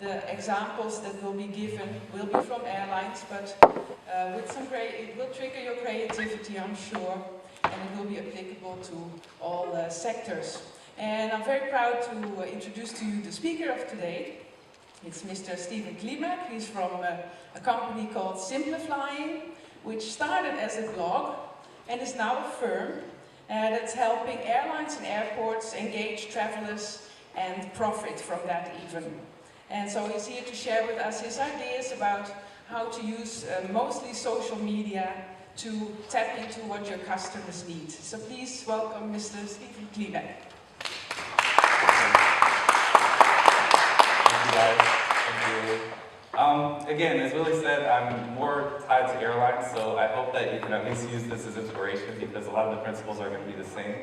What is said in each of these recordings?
The examples that will be given will be from airlines, but it will trigger your creativity, I'm sure, and it will be applicable to all sectors. And I'm very proud to introduce to you the speaker of today. It's Mr. Steven Klimek. He's from a company called Simplifying, which started as a blog and is now a firm that's helping airlines and airports engage travelers and profit from that even. And so he's here to share with us his ideas about how to use mostly social media to tap into what your customers need. So please welcome Mr. Steven Klimek. Thank you guys. Thank you. Again, as Willie said, I'm more tied to airlines, so I hope that you can at least use this as inspiration because a lot of the principles are going to be the same,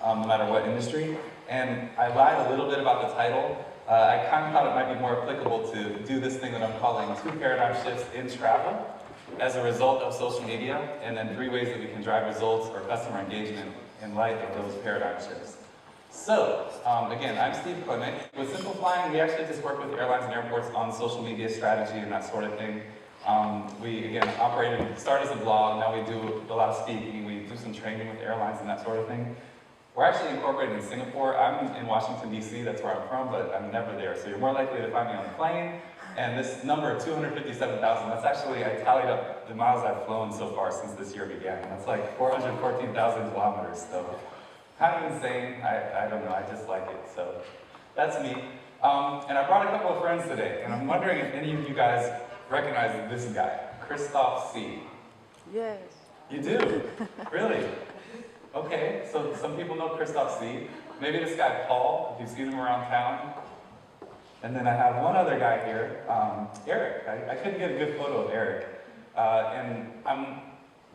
no matter what industry. And I lied a little bit about the title. I kind of thought it might be more applicable to do this thing that I'm calling 2 paradigm shifts in travel as a result of social media, and then 3 ways that we can drive results or customer engagement in light of those paradigm shifts. So, again, I'm Steve Klimek. With Simplifying, we actually just work with airlines and airports on social media strategy and that sort of thing. We, again, started as a blog, now we do a lot of speaking, we do some training with airlines and that sort of thing. We're actually incorporated in Singapore. I'm in Washington, D.C., that's where I'm from, but I'm never there. So you're more likely to find me on a plane. And this number, 257,000, that's actually, I tallied up the miles I've flown so far since this year began. That's like 414,000 kilometers, so kind of insane. I don't know, I just like it, so that's me. And I brought a couple of friends today, and I'm wondering if any of you guys recognize this guy, Christoph C. Yes. You do? Really? Okay, so some people know Christoph C. Maybe this guy Paul, if you've seen him around town. And then I have one other guy here, Eric. I couldn't get a good photo of Eric.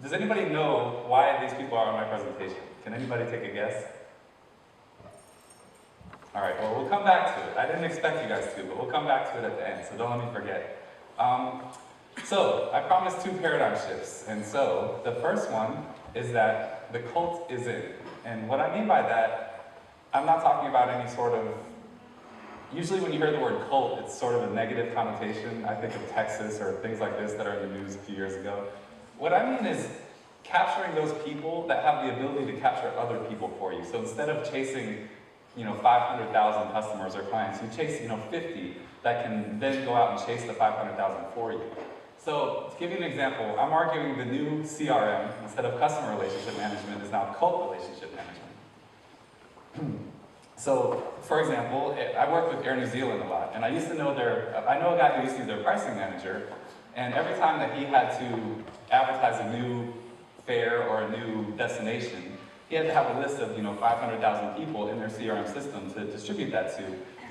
Does anybody know why these people are on my presentation? Can anybody take a guess? All right, well, we'll come back to it. I didn't expect you guys to, but we'll come back to it at the end, so don't let me forget. So, I promised 2 paradigm shifts, and so the first one is that the cult is in. And what I mean by that, I'm not talking about any sort of, usually when you hear the word cult, it's sort of a negative connotation. I think of Texas or things like this that are in the news a few years ago. What I mean is capturing those people that have the ability to capture other people for you. So instead of chasing, 500,000 customers or clients, you chase, 50 that can then go out and chase the 500,000 for you. So, to give you an example, I'm arguing the new CRM, instead of customer relationship management, is now cult relationship management. So, for example, I work with Air New Zealand a lot, and I used to know I know a guy who used to be their pricing manager, and every time that he had to advertise a new fare or a new destination, he had to have a list of 500,000 people in their CRM system to distribute that to.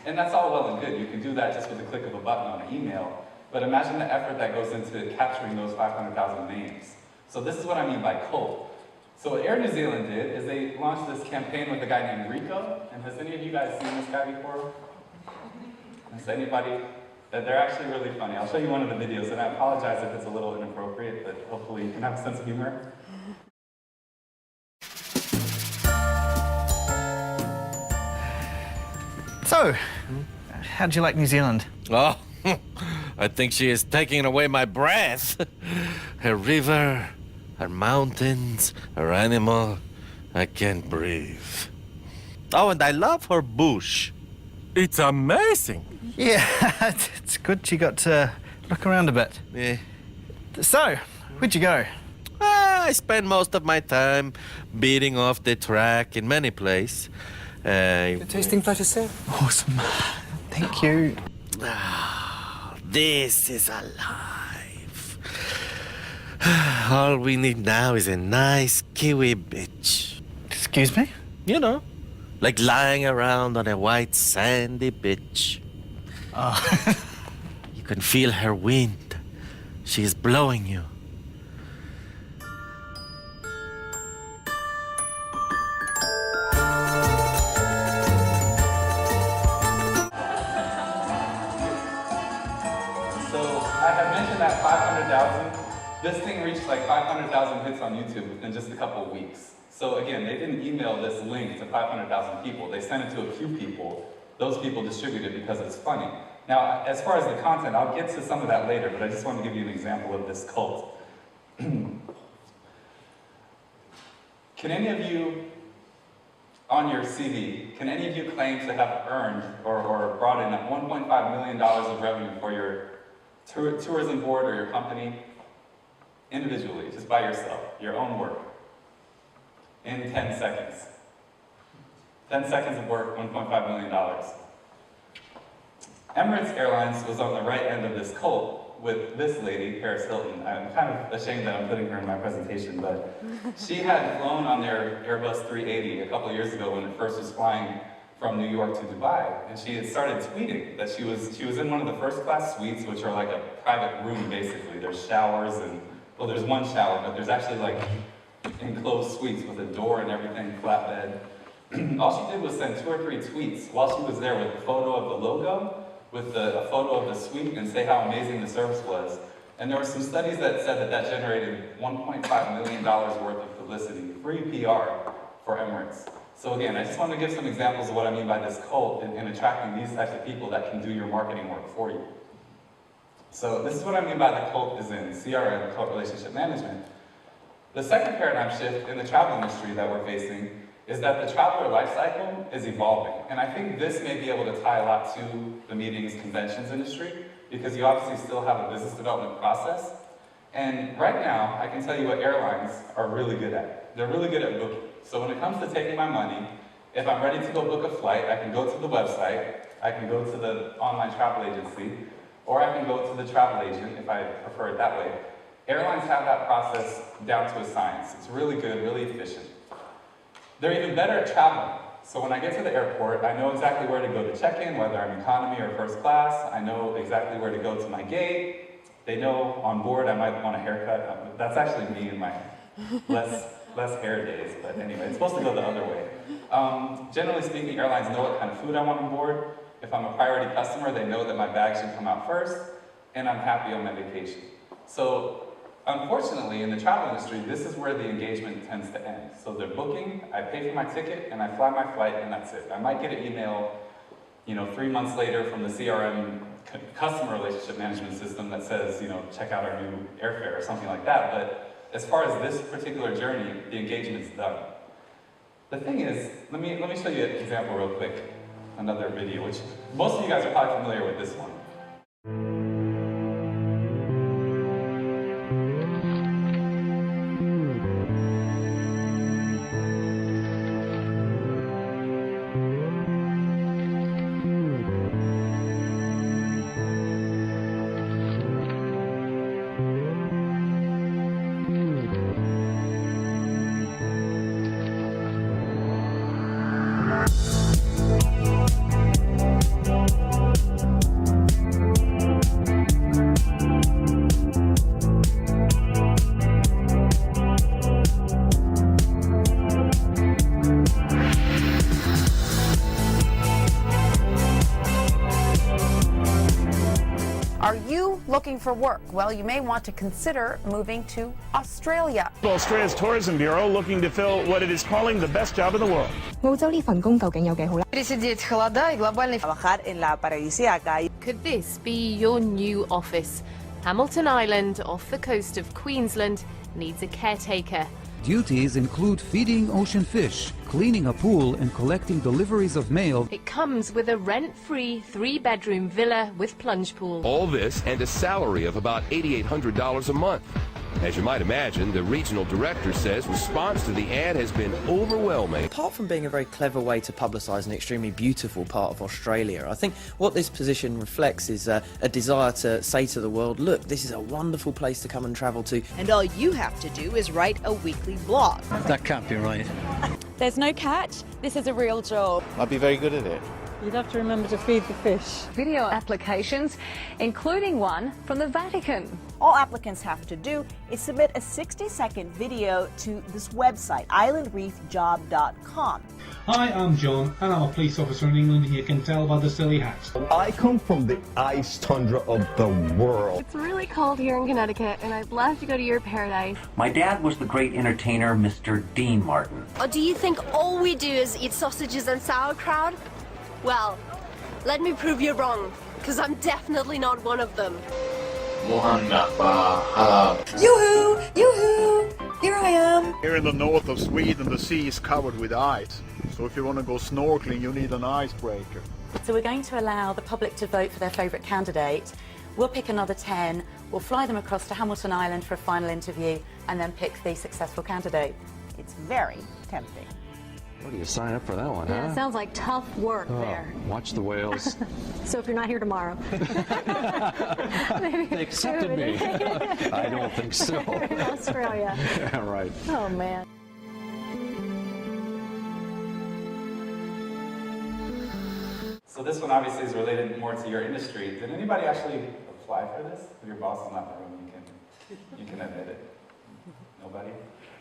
And that's all well and good. You can do that just with a click of a button on an email. But imagine the effort that goes into capturing those 500,000 names. So this is what I mean by cult. So what Air New Zealand did is they launched this campaign with a guy named Rico. And has any of you guys seen this guy before? Has anybody? They're actually really funny. I'll show you one of the videos, and I apologize if it's a little inappropriate, but hopefully you can have a sense of humor. So, how'd you like New Zealand? Oh, I think she is taking away my breath. Her river, her mountains, her animal, I can't breathe. Oh, and I love her bush. It's amazing. Yeah, it's good you got to look around a bit. Yeah. So, where'd you go? I spend most of my time beating off the track in many places. Tasting pleasure, sir. Awesome. Thank you. This is alive. All we need now is a nice kiwi beach. Excuse me? Like lying around on a white sandy beach. Oh. You can feel her wind. She is blowing you. I had mentioned that 500,000. This thing reached like 500,000 hits on YouTube within just a couple of weeks. So again, they didn't email this link to 500,000 people. They sent it to a few people. Those people distribute it because it's funny. Now, as far as the content, I'll get to some of that later, but I just want to give you an example of this cult. Can any of you, on your CV, can any of you claim to have earned or brought in $1.5 million of revenue for your tourism board or your company individually, just by yourself, your own work, in 10 seconds? 10 seconds of work, $1.5 million. Emirates Airlines was on the right end of this cult with this lady, Paris Hilton. I'm kind of ashamed that I'm putting her in my presentation, but she had flown on their Airbus 380 a couple of years ago when it first was flying from New York to Dubai, and she had started tweeting that she was in one of the first class suites, which are like a private room basically. There's showers and, well, there's one shower, but there's actually like enclosed suites with a door and everything, flatbed. All she did was send 2 or 3 tweets while she was there with a photo of the logo, with a photo of the suite, and say how amazing the service was. And there were some studies that said that generated $1.5 million worth of publicity, free PR for Emirates. So again, I just want to give some examples of what I mean by this cult and attracting these types of people that can do your marketing work for you. So this is what I mean by the cult is in CRM, cult relationship management. The second paradigm shift in the travel industry that we're facing is that the traveler life cycle is evolving. And I think this may be able to tie a lot to the meetings, conventions industry, because you obviously still have a business development process. And right now, I can tell you what airlines are really good at. They're really good at booking. So when it comes to taking my money, if I'm ready to go book a flight, I can go to the website, I can go to the online travel agency, or I can go to the travel agent if I prefer it that way. Airlines have that process down to a science. It's really good, really efficient. They're even better at traveling. So when I get to the airport, I know exactly where to go to check in, whether I'm economy or first class. I know exactly where to go to my gate. They know on board I might want a haircut. That's actually me in my less hair days, but anyway, it's supposed to go the other way. Generally speaking, airlines know what kind of food I want on board. If I'm a priority customer, they know that my bag should come out first, and I'm happy on my vacation. So unfortunately, in the travel industry, this is where the engagement tends to end. So they're booking, I pay for my ticket, and I fly my flight, and that's it. I might get an email, 3 months later from the CRM, customer relationship management system, that says, check out our new airfare or something like that. But as far as this particular journey, the engagement's done. The thing is, let me show you an example real quick. Another video, which most of you guys are probably familiar with this one. Are you looking for work? Well, you may want to consider moving to Australia. Australia's Tourism Bureau looking to fill what it is calling the best job in the world. 澳洲呢份工究竟有幾好咧？ Trabajar en la paradisíaca. Could this be your new office? Hamilton Island, off the coast of Queensland, needs a caretaker. Duties include feeding ocean fish, cleaning a pool, and collecting deliveries of mail. It comes with a rent-free 3-bedroom villa with plunge pool. All this and a salary of about $8,800 a month. As you might imagine, the regional director says response to the ad has been overwhelming. Apart from being a very clever way to publicise an extremely beautiful part of Australia, I think what this position reflects is a desire to say to the world, look, this is a wonderful place to come and travel to. And all you have to do is write a weekly blog. That can't be right. There's no catch. This is a real job. I'd be very good at it. You'd have to remember to feed the fish. Video applications, including one from the Vatican. All applicants have to do is submit a 60-second video to this website, islandreefjob.com. Hi, I'm John, and I'm a police officer in England. You can tell by the silly hat. I come from the ice tundra of the world. It's really cold here in Connecticut, and I'd love to go to your paradise. My dad was the great entertainer, Mr. Dean Martin. Or do you think all we do is eat sausages and sauerkraut? Well, let me prove you wrong. because I'm definitely not one of them. Yoo-hoo! Yoo-hoo! Here I am. Here in the north of Sweden, the sea is covered with ice. So if you want to go snorkeling, you need an icebreaker. So we're going to allow the public to vote for their favourite candidate. We'll pick another 10, we'll fly them across to Hamilton Island for a final interview, and then pick the successful candidate. It's very tempting. What do you sign up for that one, Yeah, huh? it sounds like tough work there. Watch the whales. So if you're not here tomorrow. They accepted me. I don't think so. In Australia. Yeah, right. Oh, man. So this one obviously is related more to your industry. Did anybody actually apply for this? If your boss is not in the room, you can admit it. Nobody?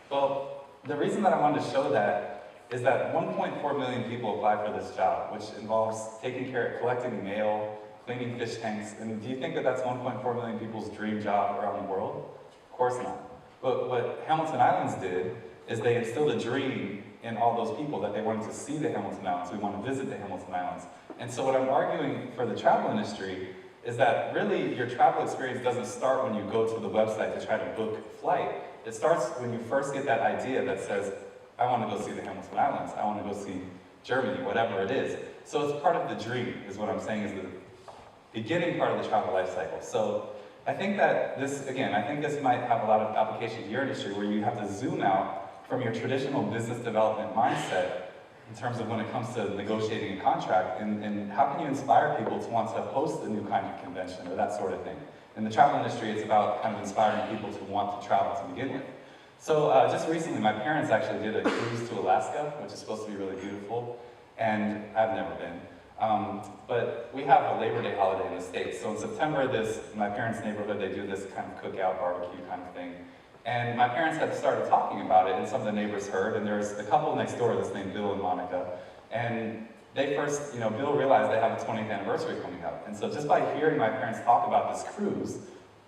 Well, the reason that I wanted to show that is that 1.4 million people apply for this job, which involves collecting mail, cleaning fish tanks. And do you think that that's 1.4 million people's dream job around the world? Of course not. But what Hamilton Islands did is they instilled a dream in all those people that they wanted to see the Hamilton Islands. We want to visit the Hamilton Islands. And so what I'm arguing for the travel industry is that really your travel experience doesn't start when you go to the website to try to book a flight. It starts when you first get that idea that says, I want to go see the Hamilton Islands, I want to go see Germany, whatever it is. So it's part of the dream, is what I'm saying, is the beginning part of the travel life cycle. So I think that this, again, I think this might have a lot of application to your industry where you have to zoom out from your traditional business development mindset in terms of when it comes to negotiating a contract, and how can you inspire people to want to host a new kind of convention or that sort of thing. In the travel industry, it's about kind of inspiring people to want to travel to begin with. So just recently, my parents actually did a cruise to Alaska, which is supposed to be really beautiful, and I've never been. But we have a Labor Day holiday in the States. So in September, my parents' neighborhood, they do this kind of cookout, barbecue kind of thing. And my parents had started talking about it, and some of the neighbors heard, and there's a couple next door that's named Bill and Monica. And they first, Bill realized they have a 20th anniversary coming up. And so just by hearing my parents talk about this cruise,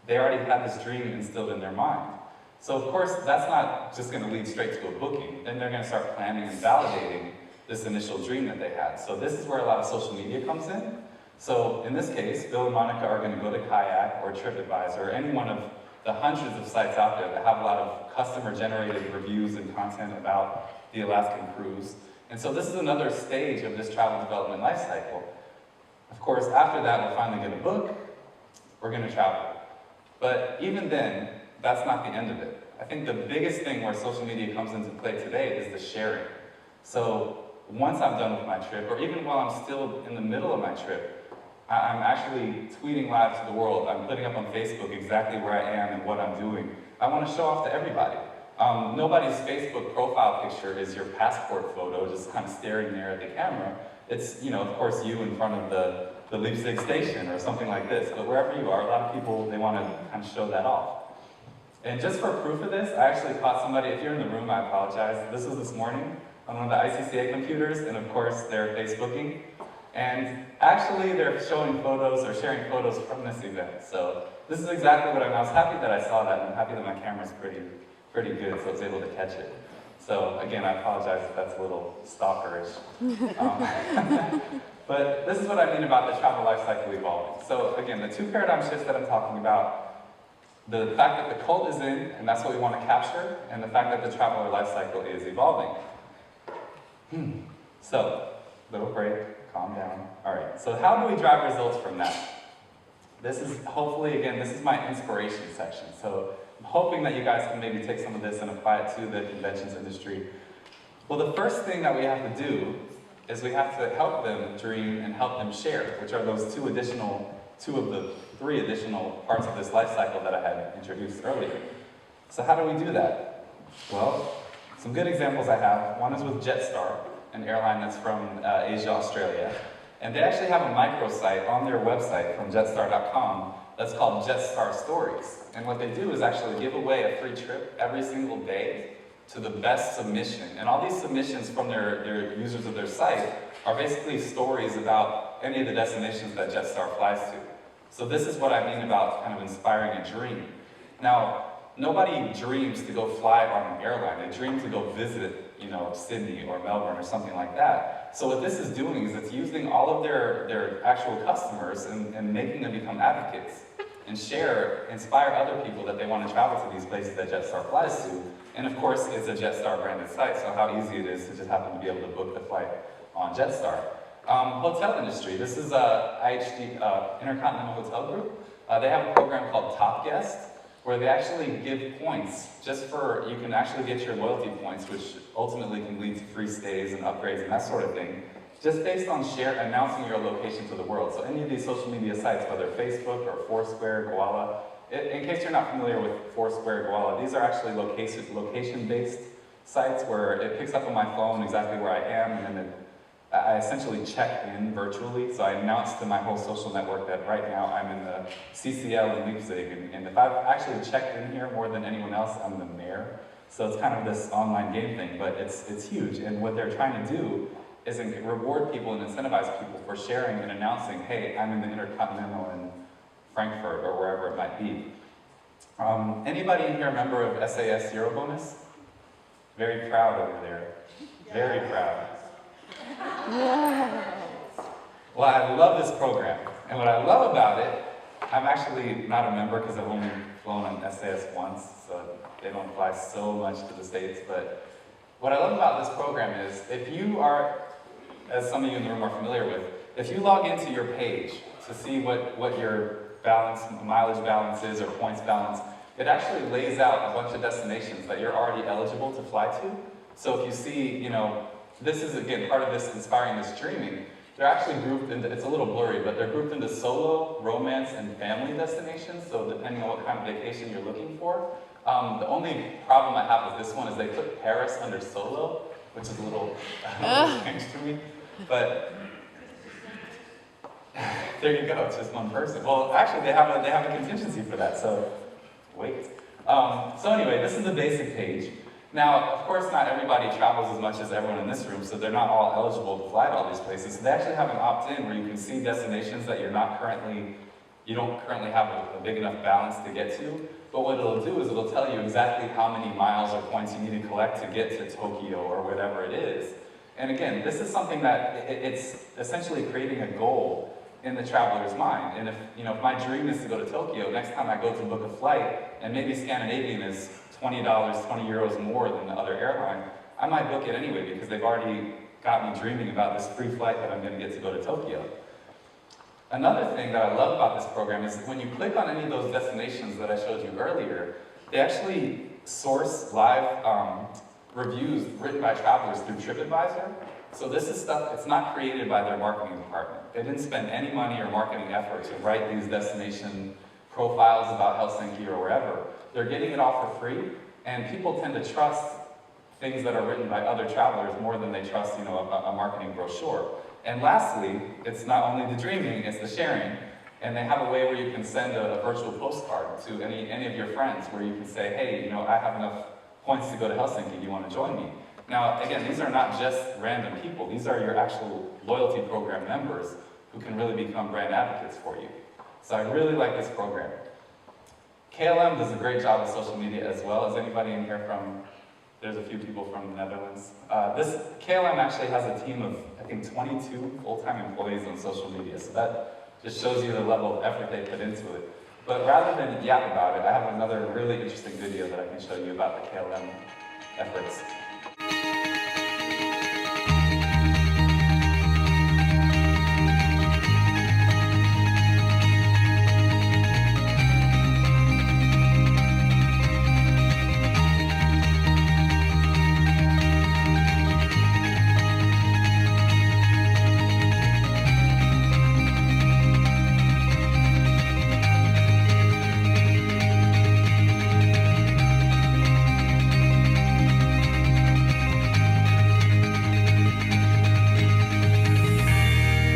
they already had this dream instilled in their mind. So of course, that's not just going to lead straight to a booking. Then they're going to start planning and validating this initial dream that they had. So this is where a lot of social media comes in. So in this case, Bill and Monica are going to go to Kayak or TripAdvisor or any one of the hundreds of sites out there that have a lot of customer-generated reviews and content about the Alaskan cruise. And so this is another stage of this travel development life cycle. Of course, after that, we're finally going to book, we're going to travel. But even then, that's not the end of it. I think the biggest thing where social media comes into play today is the sharing. So once I'm done with my trip, or even while I'm still in the middle of my trip, I'm actually tweeting live to the world. I'm putting up on Facebook exactly where I am and what I'm doing. I want to show off to everybody. Nobody's Facebook profile picture is your passport photo, just kind of staring there at the camera. It's, of course, you in front of the Leipzig station or something like this. But wherever you are, a lot of people, they want to kind of show that off. And just for proof of this, I actually caught somebody, if you're in the room, I apologize. This was this morning on one of the ICCA computers, and of course, they're Facebooking. And actually, they're showing photos or sharing photos from this event. So this is exactly what I was happy that I saw that, and I'm happy that my camera's pretty good, so I was able to catch it. So again, I apologize if that's a little stalkerish. But this is what I mean about the travel life cycle evolving. So again, the two paradigm shifts that I'm talking about, the fact that the cult is in, and that's what we want to capture, and the fact that the traveler life cycle is evolving. So, little break, calm down. All right, so how do we drive results from that? This is hopefully, again, this is my inspiration section. So I'm hoping that you guys can maybe take some of this and apply it to the conventions industry. Well, the first thing that we have to do is we have to help them dream and help them share, which are those two of the three additional parts of this life cycle that I had introduced earlier. So how do we do that? Well, some good examples I have. One is with Jetstar, an airline that's from Asia, Australia. And they actually have a microsite on their website from jetstar.com that's called Jetstar Stories. And what they do is actually give away a free trip every single day to the best submission. And all these submissions from their users of their site are basically stories about any of the destinations that Jetstar flies to. So this is what I mean about kind of inspiring a dream. Now, nobody dreams to go fly on an airline. They dream to go visit, Sydney or Melbourne or something like that. So what this is doing is it's using all of their actual customers and making them become advocates and inspire other people that they want to travel to these places that Jetstar flies to. And of course, it's a Jetstar branded site, so how easy it is to just happen to be able to book the flight on Jetstar. Hotel industry, this is IHG, Intercontinental Hotel Group. They have a program called Top Guest, where they actually give points just for, you can actually get your loyalty points, which ultimately can lead to free stays and upgrades and that sort of thing, just based on announcing your location to the world. So any of these social media sites, whether Facebook or Foursquare, Gowalla, in case you're not familiar with Foursquare, Gowalla, these are actually location-based sites where it picks up on my phone exactly where I am, and then I essentially check in virtually. So I announce to my whole social network that right now I'm in the CCL in Leipzig, and if I've actually checked in here more than anyone else, I'm the mayor. So it's kind of this online game thing, but it's huge. And what they're trying to do is reward people and incentivize people for sharing and announcing, hey, I'm in the Intercontinental in Frankfurt or wherever it might be. Anybody in here a member of SAS Euro Bonus? Very proud over there. Very proud. Well, I love this program, and what I love about it, I'm actually not a member because I've only flown on SAS once, so they don't fly so much to the States, but what I love about this program is if you are, as some of you in the room are familiar with, if you log into your page to see what your mileage balance is or points balance, it actually lays out a bunch of destinations that you're already eligible to fly to. So if you see, this is, again, part of this inspiring this dreaming. They're actually grouped into, it's a little blurry, but they're grouped into solo, romance, and family destinations, so depending on what kind of vacation you're looking for. The only problem I have with this one is they put Paris under solo, which is a little strange to me, but there you go, it's just one person. Well, actually, they have a contingency for that, so wait. So anyway, this is the basic page. Now, of course, not everybody travels as much as everyone in this room, so they're not all eligible to fly to all these places. So they actually have an opt-in where you can see destinations that you don't currently have a big enough balance to get to. But what it'll do is it'll tell you exactly how many miles or points you need to collect to get to Tokyo or whatever it is. And again, this is something that it's essentially creating a goal in the traveler's mind. And if my dream is to go to Tokyo, next time I go to book a flight, and maybe Scandinavian is $20, 20 euros more than the other airline, I might book it anyway because they've already got me dreaming about this free flight that I'm going to get to go to Tokyo. Another thing that I love about this program is when you click on any of those destinations that I showed you earlier, they actually source live reviews written by travelers through TripAdvisor. So this is stuff, it's not created by their marketing department. They didn't spend any money or marketing effort to write these destination profiles about Helsinki or wherever. They're getting it all for free, and people tend to trust things that are written by other travelers more than they trust, a marketing brochure. And lastly, it's not only the dreaming, it's the sharing. And they have a way where you can send a virtual postcard to any of your friends where you can say, hey, I have enough points to go to Helsinki, do you want to join me? Now, again, these are not just random people. These are your actual loyalty program members who can really become brand advocates for you. So I really like this program. KLM does a great job with social media as well. Is anybody in here there's a few people from the Netherlands. KLM actually has a team of, I think, 22 full-time employees on social media. So that just shows you the level of effort they put into it. But rather than yap about it, I have another really interesting video that I can show you about the KLM efforts.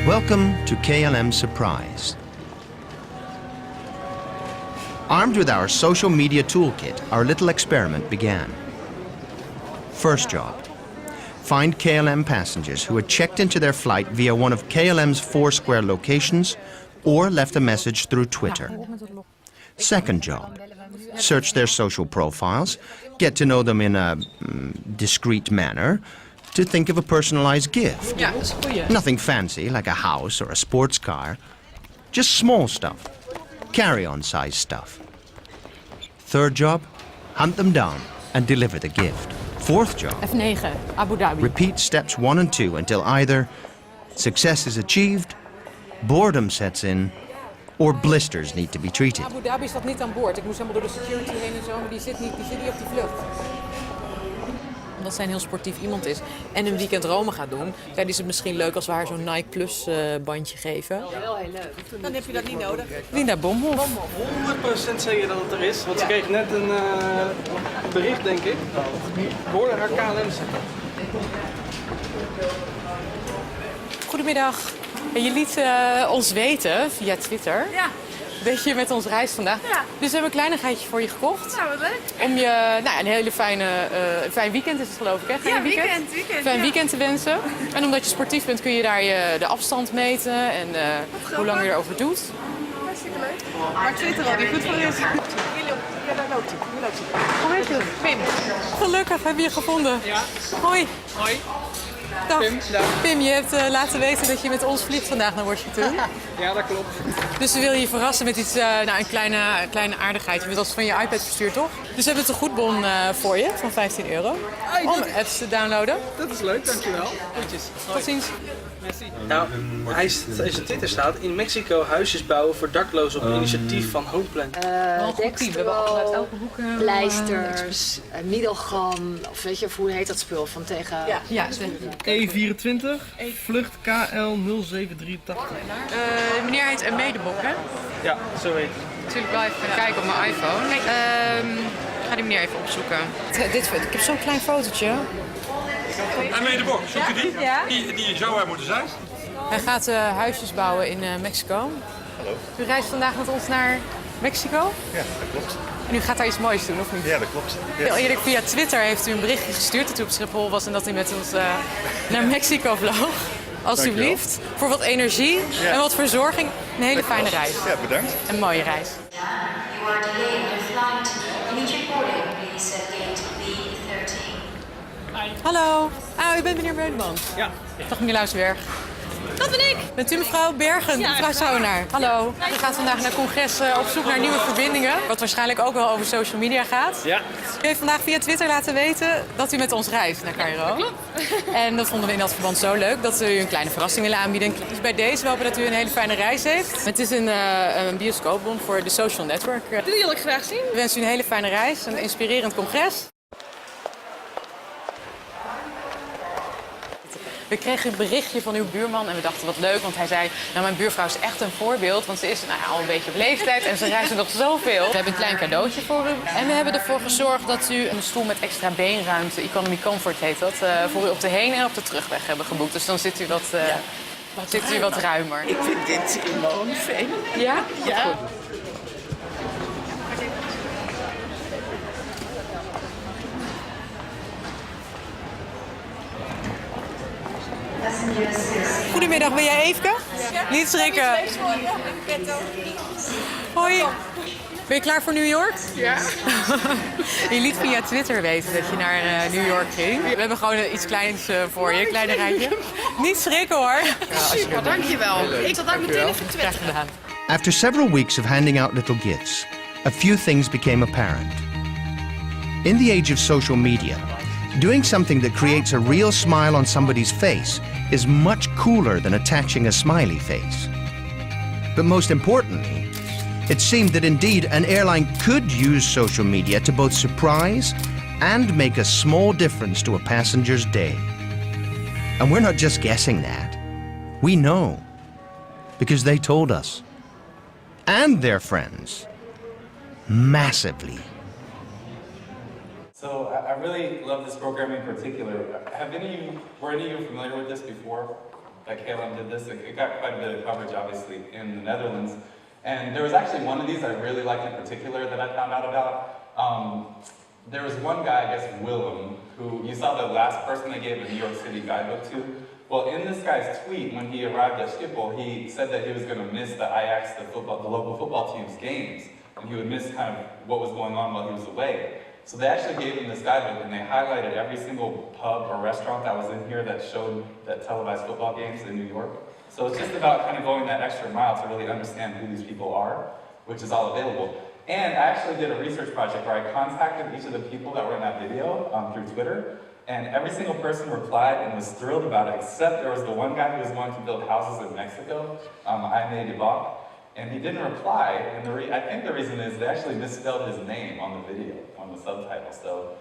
Welcome to KLM Surprise. Armed with our social media toolkit, our little experiment began. First job: find KLM passengers who had checked into their flight via one of KLM's Foursquare locations or left a message through Twitter. Second job: search their social profiles, get to know them in a discreet manner, to think of a personalized gift. Ja, dat is een goeie. Nothing fancy like a house or a sports car. Just small stuff. Carry-on size stuff. Third job, hunt them down and deliver the gift. Fourth job, F9, Abu Dhabi. repeat steps 1 and 2 until either success is achieved, boredom sets in, or blisters need to be treated. Abu Dhabi zat niet aan boord. Ik moest helemaal door de security heen en zo, maar die zit niet op die vlucht. Omdat zij een heel sportief iemand is en een weekend Rome gaat doen, dan is het misschien leuk als we haar zo'n Nike Plus bandje geven. Ja, wel heel leuk. Dan heb je dat niet nodig. Linda Bomhoff. 100% zeker dat het er is, want ze kreeg net een bericht, denk ik. We hoorden haar KLM zetten. Goedemiddag. Je liet ons weten via Twitter dat je met ons reist vandaag. Ja. Dus we hebben een kleinigheidje voor je gekocht. Nou, wat leuk. Om je een hele fijn weekend is het geloof ik, hè? Fijn weekend te wensen. En omdat je sportief bent kun je daar de afstand meten en hoe lang je erover doet. Hartstikke leuk. Maar Twitter al, die goed voor is. Ja, daar loopt hij. Hoe heet je? Pim. Gelukkig hebben we je gevonden. Ja. Hoi. Hoi. Dag. Pim, dag. Pim, je hebt laten weten dat je met ons vliegt vandaag naar Washington. Ja, dat klopt. Dus we willen je verrassen met iets, een kleine aardigheid. Je bent als van je iPad verstuurd, toch? Dus we hebben een tegoedbon voor je van €15. Om apps te downloaden. Dat is leuk, dankjewel. Goedjes. Tot ziens. Merci. Nou, in zijn Twitter staat: in Mexico huisjes bouwen voor daklozen op initiatief van Hopeplan. Dextro, pleisters, middelgam, of weet je, hoe heet dat spul van tegen... Ja. E24, vlucht KL 0783. Meneer heet Medebok, hè? Ja, zo heet het. Natuurlijk wel even kijken op mijn iPhone. Ik ga die meneer even opzoeken. Ik heb zo'n klein fotootje. En Medebok, zoek je die? Ja. Die zou er moeten zijn. Hij gaat huisjes bouwen in Mexico. Hallo. U reist vandaag met ons naar Mexico? Ja, dat klopt. En u gaat daar iets moois doen, of niet? Ja, dat klopt. Ja. Heel eerlijk, via Twitter heeft u een berichtje gestuurd dat u op Schiphol was en dat u met ons naar Mexico vloog. Alsjeblieft. Dankjewel. Voor wat energie en wat verzorging. Een hele fijne reis. Ja, bedankt. Een mooie reis. You are delayed in your flight. Immediate boarding, please, at gate B13. Hallo. U bent meneer Beudemans. Ja. Dag meneer Luisberg. Dat ben ik. Bent u mevrouw Bergen, mevrouw Sauenaar? Hallo. U gaat vandaag naar congres op zoek naar nieuwe verbindingen. Wat waarschijnlijk ook wel over social media gaat. Ja. U heeft vandaag via Twitter laten weten dat u met ons reist naar Cairo. Klopt. En dat vonden we in dat verband zo leuk dat we u een kleine verrassing willen aanbieden. Dus bij deze hopen dat u een hele fijne reis heeft. Het is een bioscoopbon voor de Social Network. Dat wil ik graag zien. We wensen u een hele fijne reis, een inspirerend congres. We kregen een berichtje van uw buurman en we dachten wat leuk, want hij zei, nou mijn buurvrouw is echt een voorbeeld, want ze is al een beetje op leeftijd en ze reizen nog zoveel. We hebben een klein cadeautje voor u en we hebben ervoor gezorgd dat u een stoel met extra beenruimte, Economy Comfort heet dat, voor u op de heen- en op de terugweg hebben geboekt. Dus dan zit u wat ruimer. Ik vind dit enorm fijn. Ja? Ja. Goedemiddag, ben jij Eefke? Ja. Niet schrikken. Hoi. Ben je klaar voor New York? Ja. Je liet via Twitter weten dat je naar New York ging. We hebben gewoon iets kleins voor je, een kleine rijtje. Niet schrikken hoor. Super, dankjewel. Ik zal daar meteen even twitteren. After several weeks of handing out little gifts, a few things became apparent. In the age of social media, doing something that creates a real smile on somebody's face is much cooler than attaching a smiley face. But most importantly, it seemed that indeed an airline could use social media to both surprise and make a small difference to a passenger's day. And we're not just guessing that. We know, because they told us. And their friends. Massively. So I really love this program in particular. Were any of you familiar with this before? Like KLM did this? It got quite a bit of coverage, obviously, in the Netherlands. And there was actually one of these I really liked in particular that I found out about. There was one guy, I guess Willem, who you saw the last person they gave a New York City guidebook to. Well, in this guy's tweet, when he arrived at Schiphol, he said that he was going to miss the Ajax, the local football team's games, and he would miss kind of what was going on while he was away. So they actually gave them this guidebook and they highlighted every single pub or restaurant that was in here that showed that televised football games in New York. So it's just about kind of going that extra mile to really understand who these people are, which is all available. And I actually did a research project where I contacted each of the people that were in that video through Twitter, and every single person replied and was thrilled about it, except there was the one guy who was going to build houses in Mexico, Jaime Debach, and he didn't reply, and I think the reason is they actually misspelled his name on the video, on the subtitle, so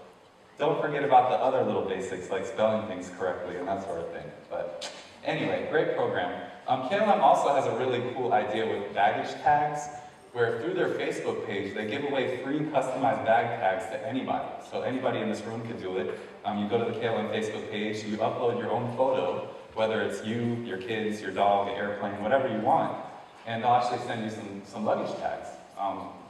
don't forget about the other little basics like spelling things correctly and that sort of thing. But anyway, great program. KLM also has a really cool idea with baggage tags, where through their Facebook page, they give away free customized bag tags to anybody. So anybody in this room could do it. You go to the KLM Facebook page, you upload your own photo, whether it's you, your kids, your dog, an airplane, whatever you want, and they'll actually send you some luggage tags.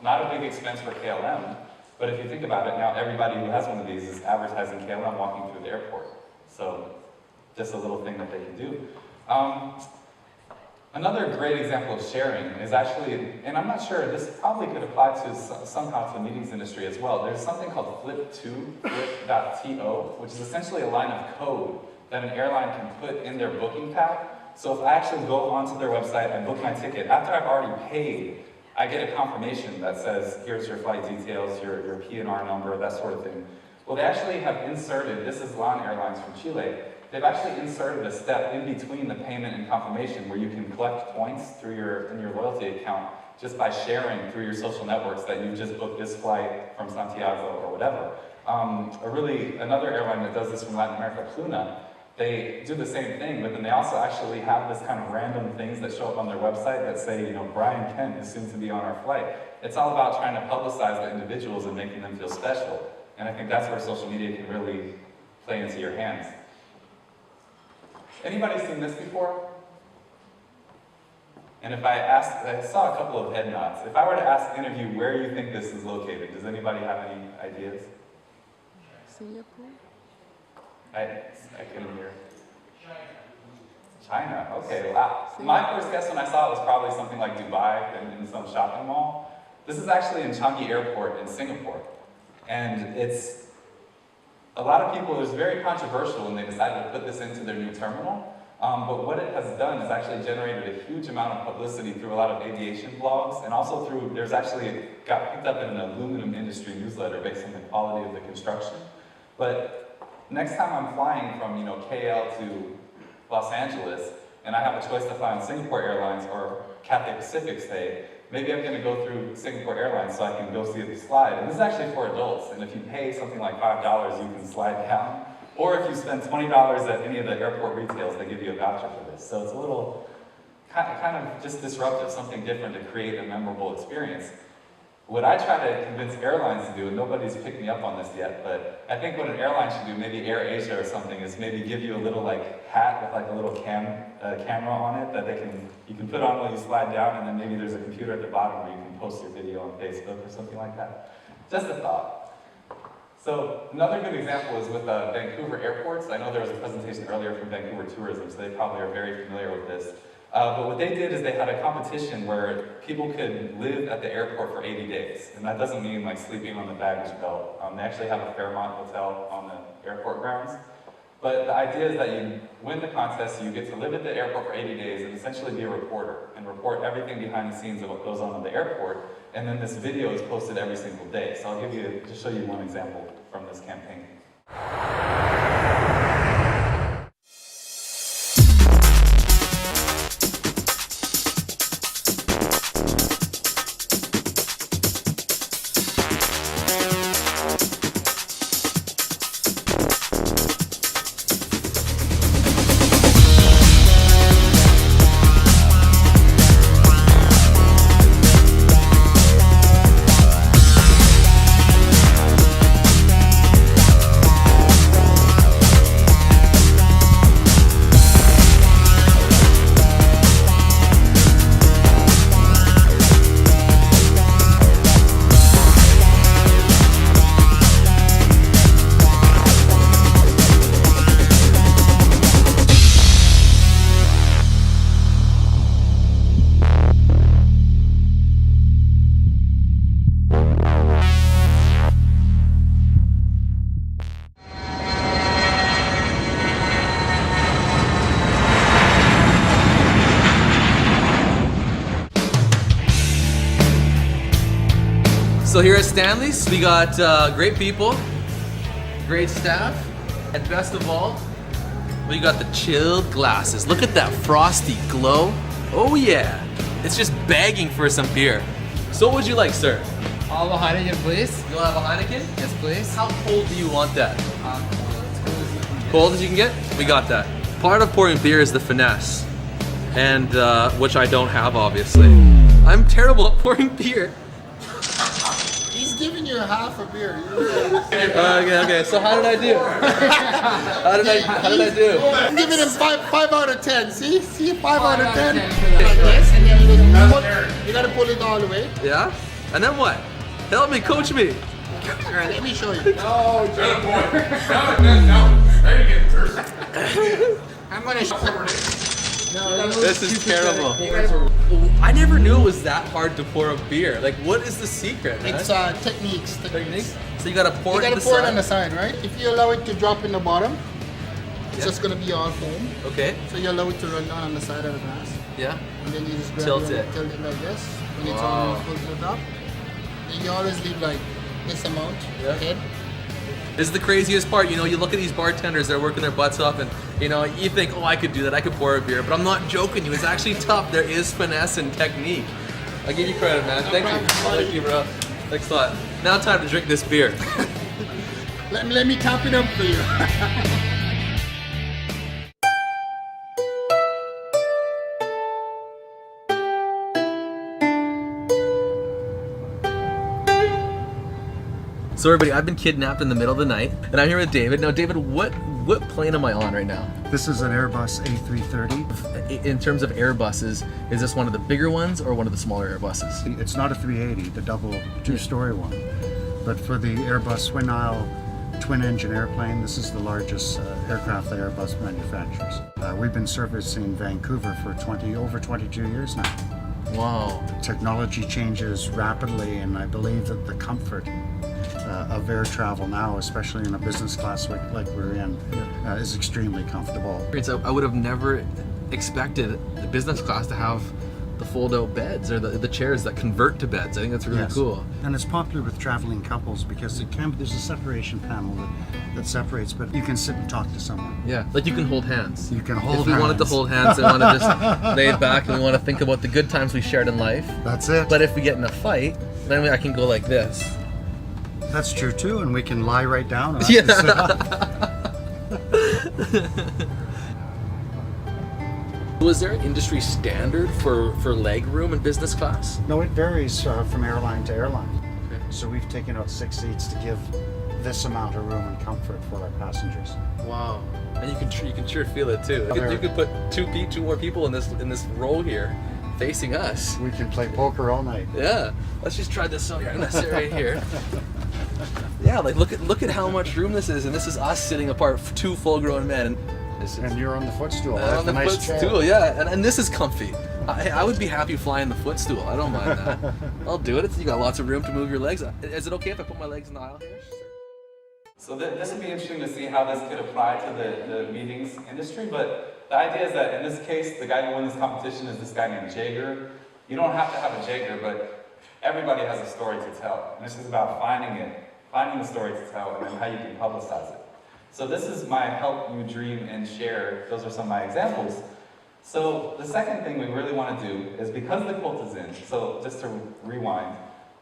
Not a big expense for KLM, but if you think about it, now everybody who has one of these is advertising KLM walking through the airport. So just a little thing that they can do. Another great example of sharing is actually, and I'm not sure, this probably could apply to somehow to the meetings industry as well. There's something called flip.to, which is essentially a line of code that an airline can put in their booking pack. So if I actually go onto their website and book my ticket, after I've already paid, I get a confirmation that says, here's your flight details, your PNR number, that sort of thing. Well, they actually have inserted, this is LAN Airlines from Chile, they've actually inserted a step in between the payment and confirmation where you can collect points through in your loyalty account just by sharing through your social networks that you just booked this flight from Santiago or whatever. Another airline that does this from Latin America, Pluna, they do the same thing, but then they also actually have this kind of random things that show up on their website that say, you know, Brian Kent is soon to be on our flight. It's all about trying to publicize the individuals and making them feel special. And I think that's where social media can really play into your hands. Anybody seen this before? And if I saw a couple of head nods. If I were to ask any of you where you think this is located, does anybody have any ideas? Singapore? I couldn't hear. China, okay. Wow. My first guess when I saw it was probably something like Dubai in some shopping mall. This is actually in Changi Airport in Singapore. And it's, a lot of people, it was very controversial when they decided to put this into their new terminal. But what it has done is actually generated a huge amount of publicity through a lot of aviation blogs, and also through, it got picked up in an aluminum industry newsletter based on the quality of the construction. But next time I'm flying from, KL to Los Angeles, and I have a choice to fly on Singapore Airlines or Cathay Pacific, say, maybe I'm going to go through Singapore Airlines so I can go see the slide. And this is actually for adults, and if you pay something like $5, you can slide down. Or if you spend $20 at any of the airport retails, they give you a voucher for this. So it's a little, kind of just disruptive, something different to create a memorable experience. What I try to convince airlines to do, and nobody's picked me up on this yet, but I think what an airline should do, maybe Air Asia or something, is maybe give you a little hat with a little camera on it that you can put on while you slide down, and then maybe there's a computer at the bottom where you can post your video on Facebook or something like that. Just a thought. So another good example is with Vancouver airports. I know there was a presentation earlier from Vancouver Tourism, so they probably are very familiar with this. But what they did is they had a competition where people could live at the airport for 80 days. And that doesn't mean sleeping on the baggage belt. They actually have a Fairmont hotel on the airport grounds. But the idea is that you win the contest, so you get to live at the airport for 80 days and essentially be a reporter and report everything behind the scenes of what goes on in the airport. And then this video is posted every single day. So I'll just show you one example from this campaign. So here at Stanley's, we got great people, great staff, and best of all, we got the chilled glasses. Look at that frosty glow. Oh yeah, it's just begging for some beer. So what would you like, sir? I'll have a Heineken, please. You'll have a Heineken? Yes, please. How cold do you want that? Cold as you can get? We got that. Part of pouring beer is the finesse, and which I don't have, obviously. I'm terrible at pouring beer. He's giving you half a beer. Okay, so how did I do? How did I do? I'm giving him 5 out of 10. See 5 out of 10. Like this, and then you gotta pull it all the way. Yeah? And then what? Help me, coach me. All right, let me show you. No, good boy. No. Ready to get thirsty. I'm gonna show you. This is terrible. I never knew it was that hard to pour a beer. Like, what is the secret, man? It's techniques. So you gotta pour it on the side? You gotta pour it on the side, right? If you allow it to drop in the bottom, it's just gonna be all foam. Okay. So you allow it to run down on the side of the glass. Yeah. And then you just grab tilt it like this. When it's all full to the top. And you always leave like this amount ahead. This is the craziest part, you know, you look at these bartenders, they're working their butts off and, you know, you think, oh, I could do that, I could pour a beer, but I'm not joking you, it's actually tough. There is finesse and technique. I give you credit, man. Thank you. Thank you, bro. Thanks a lot. Now time to drink this beer. let me top it up for you. So everybody, I've been kidnapped in the middle of the night, and I'm here with David. Now, David, what plane am I on right now? This is an Airbus A330. In terms of Airbuses, is this one of the bigger ones or one of the smaller Airbuses? It's not a 380, the double two-story one. But for the Airbus twin-aisle, twin-engine airplane, this is the largest aircraft that Airbus manufactures. We've been servicing Vancouver for over 22 years now. Wow. Technology changes rapidly, and I believe that the comfort of air travel now, especially in a business class like we're in, is extremely comfortable. So I would have never expected the business class to have the fold-out beds or the chairs that convert to beds. I think that's really cool. And it's popular with traveling couples because there's a separation panel that separates, but you can sit and talk to someone. Yeah, like you can hold hands. You can hold hands. If we wanted to hold hands and want to just lay it back and we want to think about the good times we shared in life. That's it. But if we get in a fight, then I can go like this. That's true too, and we can lie right down. And Yeah. sit up. Was there an industry standard for leg room in business class? No, it varies from airline to airline. Okay. So we've taken out 6 seats to give this amount of room and comfort for our passengers. Wow. And you can sure feel it too. You could put two more people in this row here, facing us. We can play poker all night. Yeah. Let's just try this out here. I'm gonna sit right here. Yeah, like look at how much room this is, and this is us sitting apart, 2 full-grown men. And you're on the footstool. I'm on the footstool, yeah, and this is comfy. I would be happy flying the footstool. I don't mind that. I'll do it. You got lots of room to move your legs. Is it okay if I put my legs in the aisle here? So this would be interesting to see how this could apply to the meetings industry, but the idea is that in this case, the guy who won this competition is this guy named Jaeger. You don't have to have a Jaeger, but everybody has a story to tell. And this is about finding the story to tell, and then how you can publicize it. So this is my help you dream and share. Those are some of my examples. So the second thing we really want to do is, because the cult is in, so just to rewind,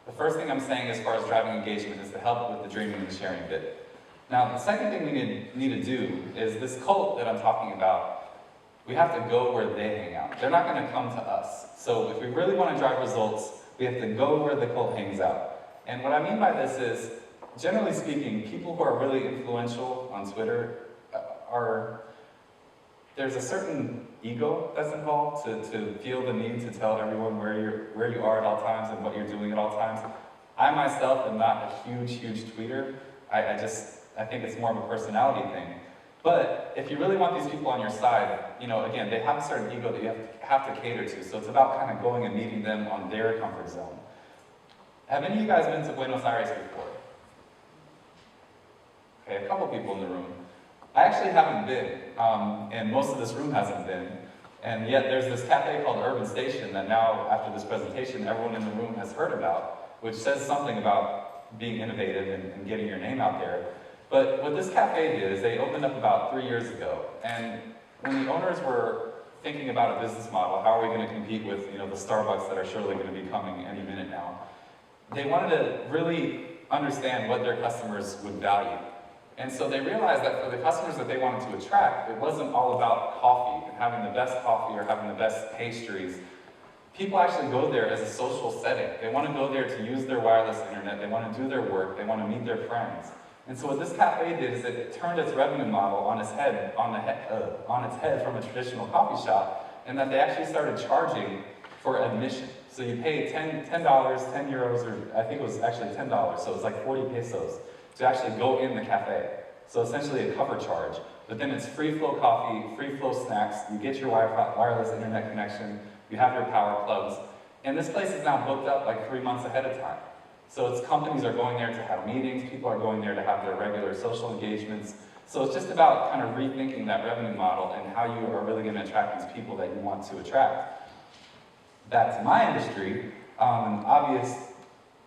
the first thing I'm saying as far as driving engagement is to help with the dreaming and sharing bit. Now, the second thing we need to do is this cult that I'm talking about, we have to go where they hang out. They're not going to come to us. So if we really want to drive results, we have to go where the cult hangs out. And what I mean by this is, generally speaking, people who are really influential on Twitter there's a certain ego that's involved to feel the need to tell everyone where you are at all times and what you're doing at all times. I myself am not a huge tweeter. I think it's more of a personality thing. But if you really want these people on your side, again, they have a certain ego that you have to cater to. So it's about kind of going and meeting them on their comfort zone. Have any of you guys been to Buenos Aires before? Okay, a couple people in the room. I actually haven't been, and most of this room hasn't been. And yet there's this cafe called Urban Station that now, after this presentation, everyone in the room has heard about. which says something about being innovative and getting your name out there. But what this cafe did is they opened up about 3 years ago, and when the owners were thinking about a business model, how are we going to compete with, you know, the Starbucks that are surely going to be coming any minute now, they wanted to really understand what their customers would value. And so they realized that for the customers that they wanted to attract, it wasn't all about coffee and having the best coffee or having the best pastries. People actually go there as a social setting. They want to go there to use their wireless internet, they want to do their work, they want to meet their friends. And so what this cafe did is it turned its revenue model on its head from a traditional coffee shop, and that they actually started charging for admission. So you pay $10, 10 euros, or I think it was actually $10, so it's like 40 pesos to actually go in the cafe. So essentially a cover charge. But then it's free flow coffee, free flow snacks, you get your wireless internet connection, you have your power plugs, and this place is now booked up like 3 months ahead of time. So it's companies are going there to have meetings, people are going there to have their regular social engagements. So it's just about kind of rethinking that revenue model and how you are really going to attract these people that you want to attract. Back to my industry, an obvious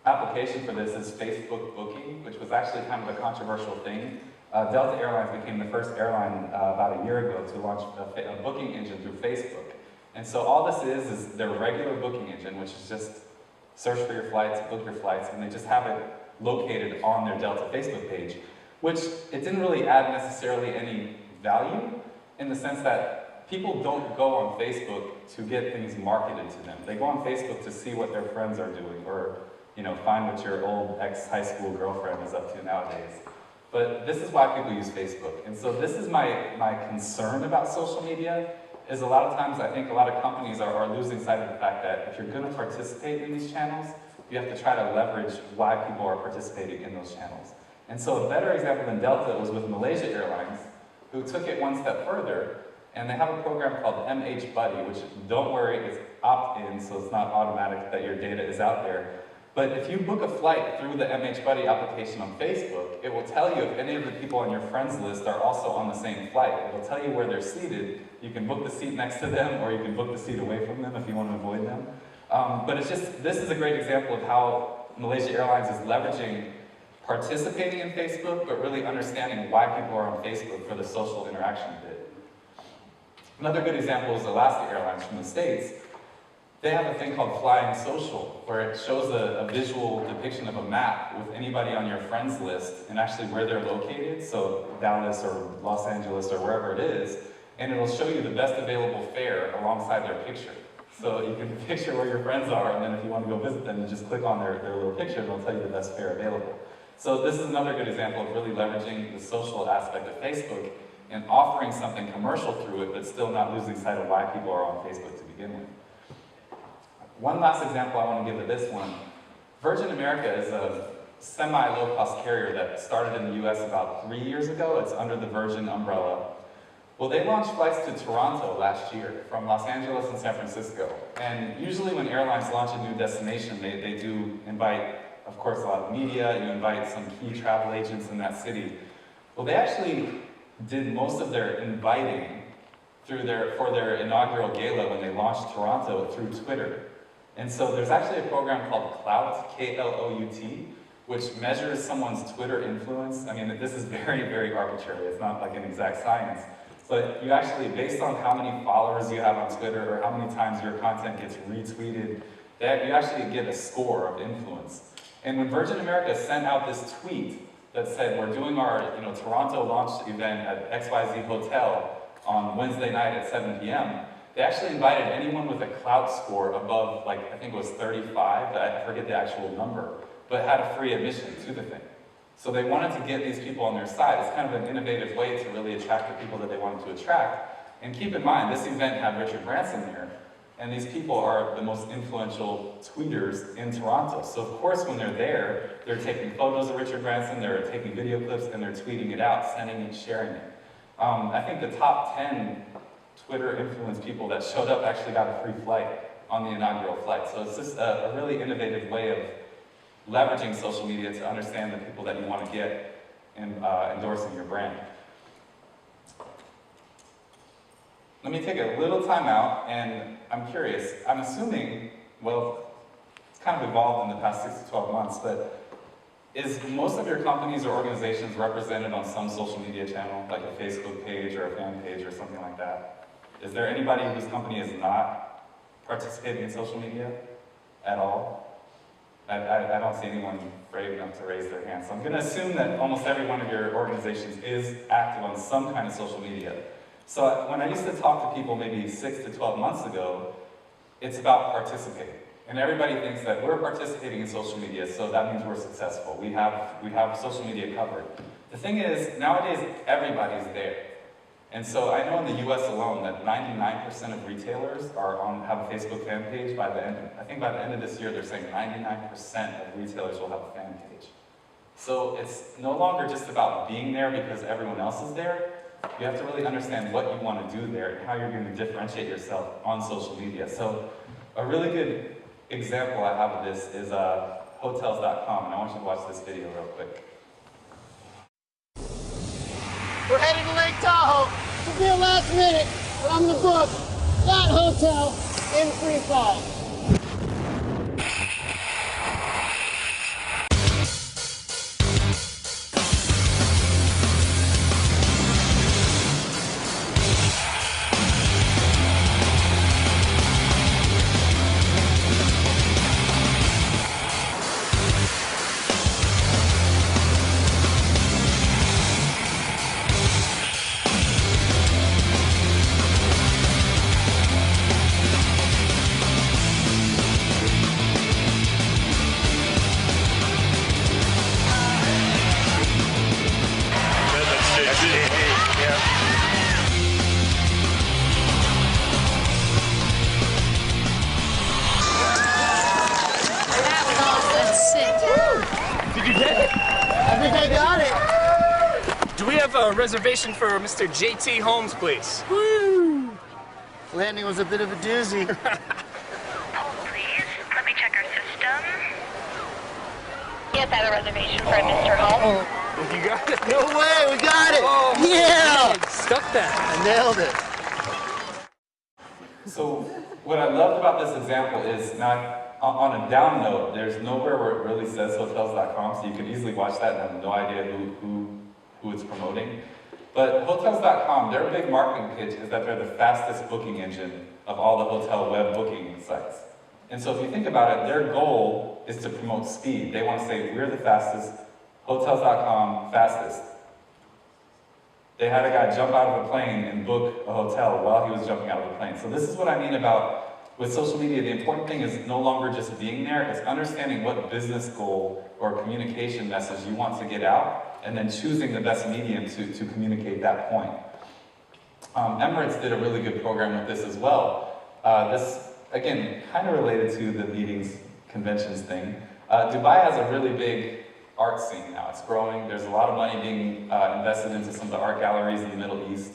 application for this is Facebook booking, which was actually kind of a controversial thing. Delta Airlines became the first airline about a year ago to launch a booking engine through Facebook. And so all this is their regular booking engine, which is just search for your flights, book your flights, and they just have it located on their Delta Facebook page, which it didn't really add necessarily any value in the sense that people don't go on Facebook to get things marketed to them. They go on Facebook to see what their friends are doing or, you know, find what your old ex-high school girlfriend is up to nowadays. But this is why people use Facebook. And so this is my concern about social media, is a lot of times I think a lot of companies are losing sight of the fact that if you're going to participate in these channels, you have to try to leverage why people are participating in those channels. And so a better example than Delta was with Malaysia Airlines, who took it one step further, and they have a program called MH Buddy, which, don't worry, it's opt-in, so it's not automatic that your data is out there. But if you book a flight through the MH Buddy application on Facebook, it will tell you if any of the people on your friends list are also on the same flight. It will tell you where they're seated. You can book the seat next to them, or you can book the seat away from them if you want to avoid them. But it's just, this is a great example of how Malaysia Airlines is leveraging participating in Facebook, but really understanding why people are on Facebook for the social interaction bit. Another good example is Alaska Airlines from the States. They have a thing called Flying Social, where it shows a visual depiction of a map with anybody on your friends list and actually where they're located, so Dallas or Los Angeles or wherever it is, and it'll show you the best available fare alongside their picture. So you can picture where your friends are, and then if you want to go visit them, you just click on their little picture and it'll tell you the best fare available. So this is another good example of really leveraging the social aspect of Facebook and offering something commercial through it, but still not losing sight of why people are on Facebook to begin with. One last example I want to give of this one. Virgin America is a semi-low-cost carrier that started in the US about 3 years ago. It's under the Virgin umbrella. Well, they launched flights to Toronto last year from Los Angeles and San Francisco. And usually when airlines launch a new destination, they do invite, of course, a lot of media. You invite some key travel agents in that city. Well, they actually did most of their inviting for their inaugural gala when they launched Toronto through Twitter. And so there's actually a program called Clout, K-L-O-U-T, which measures someone's Twitter influence. I mean, this is very, very arbitrary. It's not like an exact science. But you actually, based on how many followers you have on Twitter or how many times your content gets retweeted, you actually get a score of influence. And when Virgin America sent out this tweet that said, we're doing our Toronto launch event at XYZ Hotel on Wednesday night at 7 p.m., they actually invited anyone with a Clout score above, like, I think it was 35, I forget the actual number, but had a free admission to the thing. So they wanted to get these people on their side. It's kind of an innovative way to really attract the people that they wanted to attract. And keep in mind, this event had Richard Branson there, and these people are the most influential tweeters in Toronto. So of course, when they're there, they're taking photos of Richard Branson, they're taking video clips, and they're tweeting it out, sending it, sharing it. I think the top 10 Twitter influence people that showed up actually got a free flight on the inaugural flight. So it's just a really innovative way of leveraging social media to understand the people that you want to get in endorsing your brand. Let me take a little time out, and I'm curious. I'm assuming, well, kind of evolved in the past 6 to 12 months, but is most of your companies or organizations represented on some social media channel, like a Facebook page or a fan page or something like that? Is there anybody whose company is not participating in social media at all? I don't see anyone brave enough to raise their hand. So I'm going to assume that almost every one of your organizations is active on some kind of social media. So when I used to talk to people maybe 6 to 12 months ago, it's about participating. And everybody thinks that we're participating in social media, so that means we're successful. We have social media covered. The thing is, nowadays, everybody's there. And so I know in the US alone that 99% of retailers have a Facebook fan page. I think by the end of this year, they're saying 99% of retailers will have a fan page. So it's no longer just about being there because everyone else is there. You have to really understand what you want to do there and how you're going to differentiate yourself on social media. So a really good example I have of this is hotels.com, and I want you to watch this video real quick. We're heading to Lake Tahoe. It'll be a last minute, but I'm the book. That hotel in free fall. Reservation for Mr. J.T. Holmes, please. Woo! Landing was a bit of a doozy. Hold, please. Let me check our system. Yes, I have a reservation for Mr. Holmes. Oh, you got it? No way, we got it! Oh, yeah! Man, stuck that. I nailed it. So what I loved about this example is not on a down note, there's nowhere where it really says hotels.com, so you could easily watch that and have no idea who it's promoting. But Hotels.com, their big marketing pitch is that they're the fastest booking engine of all the hotel web booking sites. And so if you think about it, their goal is to promote speed. They want to say, we're the fastest, Hotels.com, fastest. They had a guy jump out of a plane and book a hotel while he was jumping out of the plane. So this is what I mean about, with social media, the important thing is no longer just being there, it's understanding what business goal or communication message you want to get out, and then choosing the best medium to communicate that point. Emirates did a really good program with this as well. This, again, kind of related to the meetings, conventions thing. Dubai has a really big art scene now. It's growing. There's a lot of money being invested into some of the art galleries in the Middle East.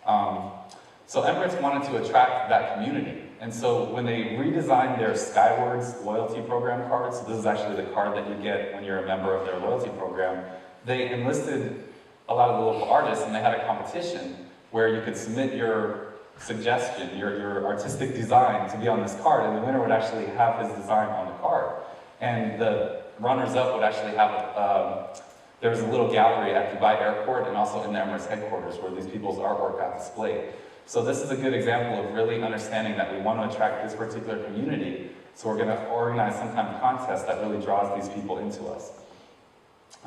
So Emirates wanted to attract that community. And so when they redesigned their Skywards loyalty program card, so this is actually the card that you get when you're a member of their loyalty program, they enlisted a lot of the local artists, and they had a competition where you could submit your suggestion, your artistic design to be on this card, and the winner would actually have his design on the card. And the runners-up would actually have, there was a little gallery at Dubai Airport and also in the Emirates headquarters where these people's artwork got displayed. So this is a good example of really understanding that we want to attract this particular community, so we're going to organize some kind of contest that really draws these people into us.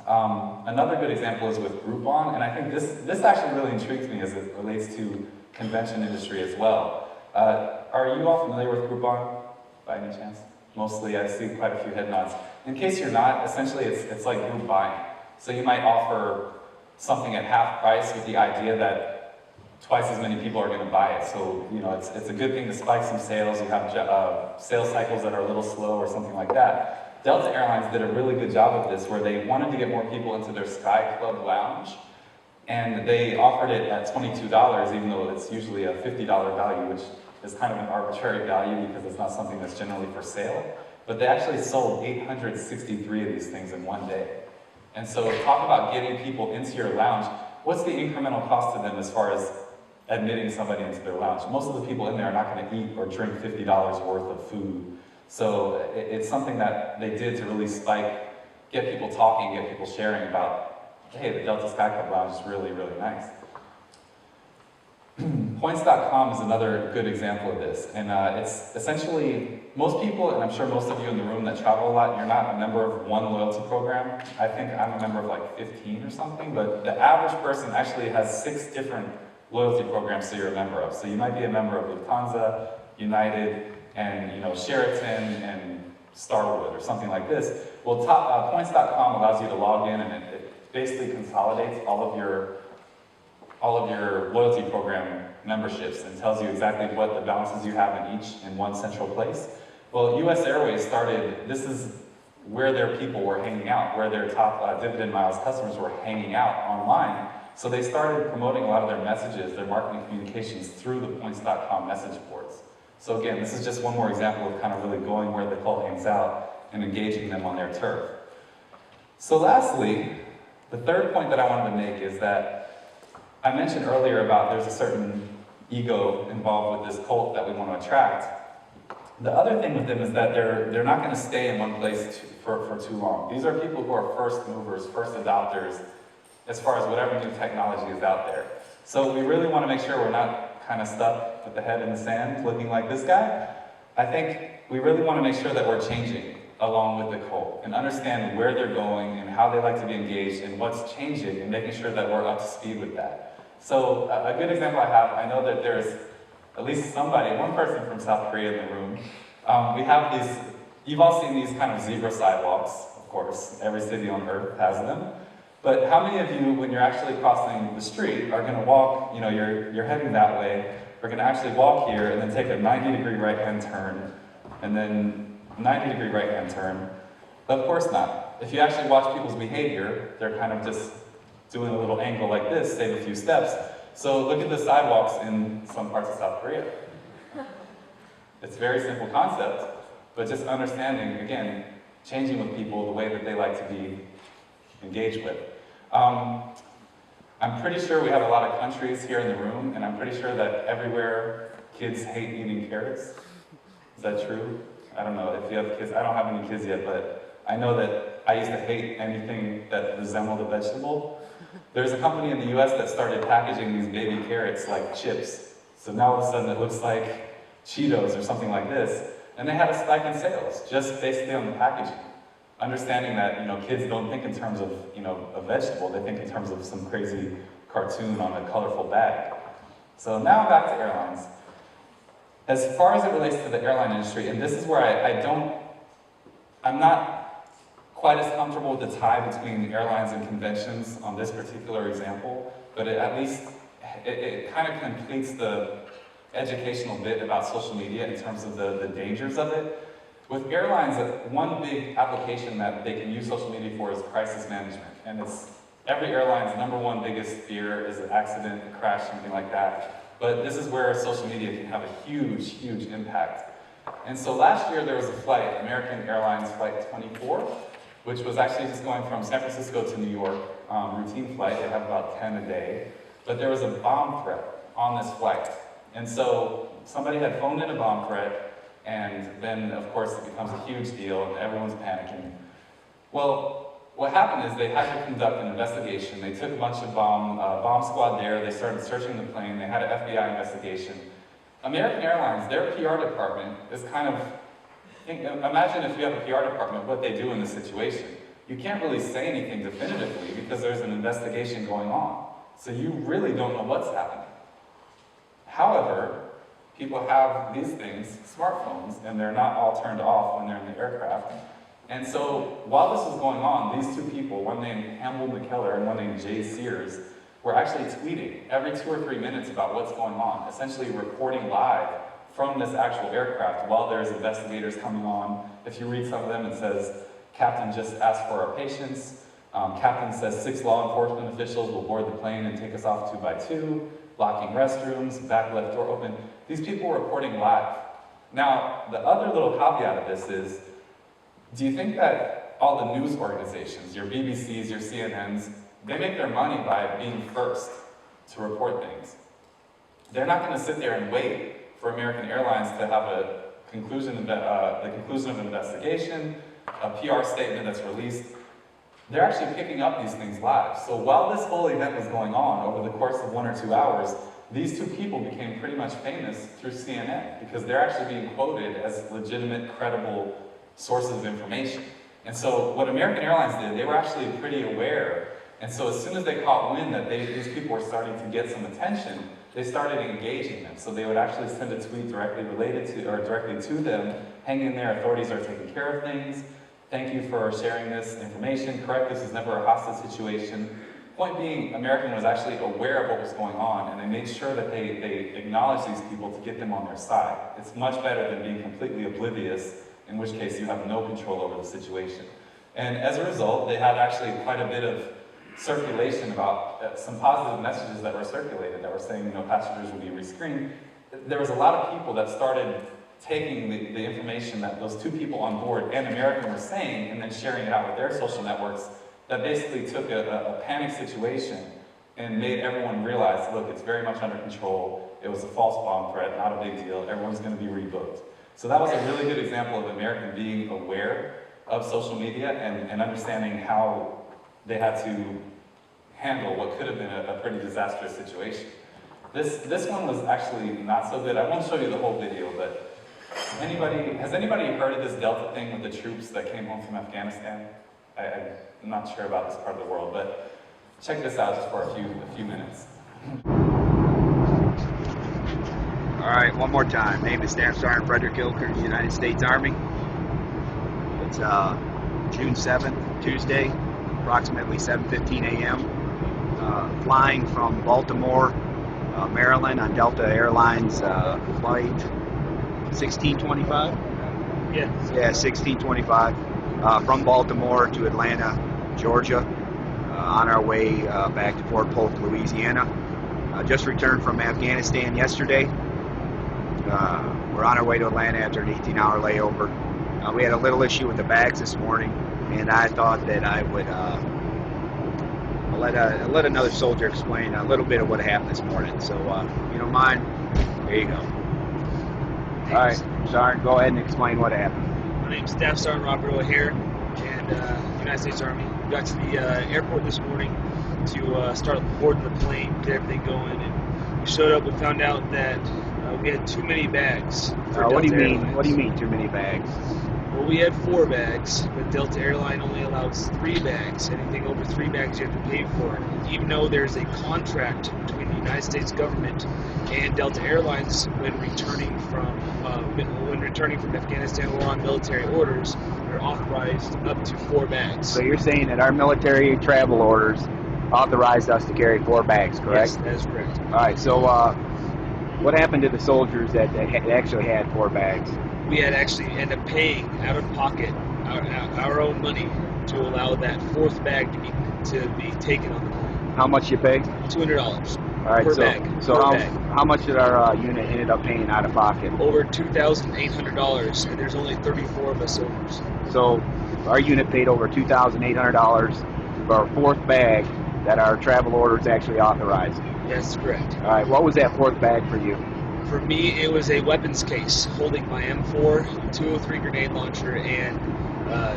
Another good example is with Groupon, and I think this actually really intrigues me as it relates to convention industry as well. Are you all familiar with Groupon by any chance? Mostly, I see quite a few head nods. In case you're not, essentially it's like group buying. So you might offer something at half price with the idea that twice as many people are going to buy it. So, you know, it's a good thing to spike some sales. You have sales cycles that are a little slow or something like that. Delta Airlines did a really good job of this where they wanted to get more people into their Sky Club lounge, and they offered it at $22, even though it's usually a $50 value, which is kind of an arbitrary value because it's not something that's generally for sale. But they actually sold 863 of these things in one day. And so talk about getting people into your lounge. What's the incremental cost to them as far as admitting somebody into their lounge? Most of the people in there are not going to eat or drink $50 worth of food. So it's something that they did to really get people talking, get people sharing about, hey, the Delta Sky Club Lounge is really, really nice. Points.com is another good example of this, and it's essentially, most people, and I'm sure most of you in the room that travel a lot, you're not a member of one loyalty program. I think I'm a member of like 15 or something, but the average person actually has 6 different loyalty programs that you're a member of. So you might be a member of Lufthansa, United, and Sheraton, and Starwood, or something like this. Well, Points.com allows you to log in, and it basically consolidates all of your loyalty program memberships and tells you exactly what the balances you have in each in one central place. Well, US Airways started, this is where their people were hanging out, where their top dividend miles customers were hanging out online. So they started promoting a lot of their messages, their marketing communications through the Points.com message boards. So again, this is just one more example of kind of really going where the cult hangs out and engaging them on their turf. So lastly, the third point that I wanted to make is that I mentioned earlier about there's a certain ego involved with this cult that we want to attract. The other thing with them is that they're not going to stay in one place for too long. These are people who are first movers, first adopters, as far as whatever new technology is out there. So we really want to make sure we're not kind of stuck with the head in the sand, looking like this guy. I think we really want to make sure that we're changing along with the cult and understand where they're going and how they like to be engaged and what's changing and making sure that we're up to speed with that. So a good example I have, I know that there's at least one person from South Korea in the room. We have these, you've all seen these kind of zebra sidewalks, of course. Every city on earth has them. But how many of you, when you're actually crossing the street, are going to walk, you're heading that way, are going to actually walk here and then take a 90-degree right-hand turn, and then 90-degree right-hand turn? Of course not. If you actually watch people's behavior, they're kind of just doing a little angle like this, save a few steps. So look at the sidewalks in some parts of South Korea. It's a very simple concept, but just understanding, again, changing with people the way that they like to be engaged with. I'm pretty sure we have a lot of countries here in the room, and I'm pretty sure that everywhere kids hate eating carrots. Is that true? I don't know if you have kids. I don't have any kids yet, but I know that I used to hate anything that resembled a vegetable. There's a company in the US that started packaging these baby carrots like chips. So now all of a sudden it looks like Cheetos or something like this. And they had a spike in sales just basically on the packaging. Understanding that, kids don't think in terms of, a vegetable, they think in terms of some crazy cartoon on a colorful bag. So now back to airlines. As far as it relates to the airline industry, and this is where I'm not quite as comfortable with the tie between airlines and conventions on this particular example, but at least it kind of completes the educational bit about social media in terms of the dangers of it. With airlines, one big application that they can use social media for is crisis management. And it's every airline's #1 biggest fear is an accident, a crash, something like that. But this is where social media can have a huge, huge impact. And so last year there was a flight, American Airlines Flight 24, which was actually just going from San Francisco to New York, routine flight. They have about 10 a day. But there was a bomb threat on this flight. And so somebody had phoned in a bomb threat, and then, of course, it becomes a huge deal, and everyone's panicking. Well, what happened is they had to conduct an investigation. They took a bunch of bomb squad there. They started searching the plane. They had an FBI investigation. American Airlines, their PR department is kind of, imagine if you have a PR department, what they do in this situation. You can't really say anything definitively because there's an investigation going on. So you really don't know what's happening. However, people have these things, smartphones, and they're not all turned off when they're in the aircraft. And so while this was going on, these two people, one named Campbell McKellar and one named Jay Sears, were actually tweeting every 2 or 3 minutes about what's going on, essentially reporting live from this actual aircraft while there's investigators coming on. If you read some of them, it says, "Captain just asked for our patience." Captain says 6 law enforcement officials will board the plane and take us off 2 by 2. Locking restrooms, back left door open. These people were reporting live. Now, the other little caveat of this is, do you think that all the news organizations, your BBCs, your CNNs, they make their money by being first to report things? They're not going to sit there and wait for American Airlines to have a conclusion of an investigation, a PR statement that's released. They're actually picking up these things live. So while this whole event was going on over the course of 1 or 2 hours, these two people became pretty much famous through CNN because they're actually being quoted as legitimate, credible sources of information. And so what American Airlines did, they were actually pretty aware. And so as soon as they caught wind that these people were starting to get some attention, they started engaging them. So they would actually send a tweet directly directly to them, hang in there, authorities are taking care of things. Thank you for sharing this information. Correct, this is never a hostage situation. Point being, American was actually aware of what was going on, and they made sure that they acknowledged these people to get them on their side. It's much better than being completely oblivious, in which case you have no control over the situation. And as a result, they had actually quite a bit of circulation about some positive messages that were circulated that were saying, you know, passengers will be rescreened. There was a lot of people that started taking the information that those two people on board and American were saying and then sharing it out with their social networks that basically took a panic situation and made everyone realize, look, it's very much under control. It was a false bomb threat, not a big deal. Everyone's going to be rebooked. So that was a really good example of American being aware of social media and understanding how they had to handle what could have been a pretty disastrous situation. This one was actually not so good. I won't show you the whole video, but has anybody heard of this Delta thing with the troops that came home from Afghanistan? I'm not sure about this part of the world, but check this out just for a few minutes. All right, one more time. Name is Staff Sergeant Frederick Ilker, United States Army. It's June 7th, Tuesday, approximately 7:15 a.m. Flying from Baltimore, Maryland on Delta Airlines flight 1625? Yeah. Yeah, 1625. From Baltimore to Atlanta, Georgia, on our way back to Fort Polk, Louisiana. Just returned from Afghanistan yesterday. We're on our way to Atlanta after an 18-hour layover. We had a little issue with the bags this morning, and I thought that I would let another soldier explain a little bit of what happened this morning. So, if you don't mind, there you go. All right, Sergeant, go ahead and explain what happened. My name's Staff Sergeant Robert O'Hare, and United States Army. We got to the airport this morning to start boarding the plane, get everything going, and we showed up and found out that we had too many bags. What do you mean? What do you mean too many bags? Well, we had 4 bags, but Delta Airline only allows 3 bags. Anything over 3 bags, you have to pay for it. Even though there's a contract between the United States government and Delta Airlines when returning from Afghanistan or on military orders, they're authorized up to 4 bags. So you're saying that our military travel orders authorized us to carry 4 bags, correct? Yes, that is correct. All right. So what happened to the soldiers that actually had 4 bags? We had actually ended up paying out of pocket our own money to allow that 4th bag to be taken on the plane. How much you pay? $200. All right, per bag. So how much did our unit ended up paying out of pocket? Over $2,800, and there's only 34 of us soldiers. So our unit paid over $2,800 for our 4th bag that our travel orders actually authorized. Yes, correct. All right, what was that 4th bag for you? For me, it was a weapons case holding my M4, 203 grenade launcher, and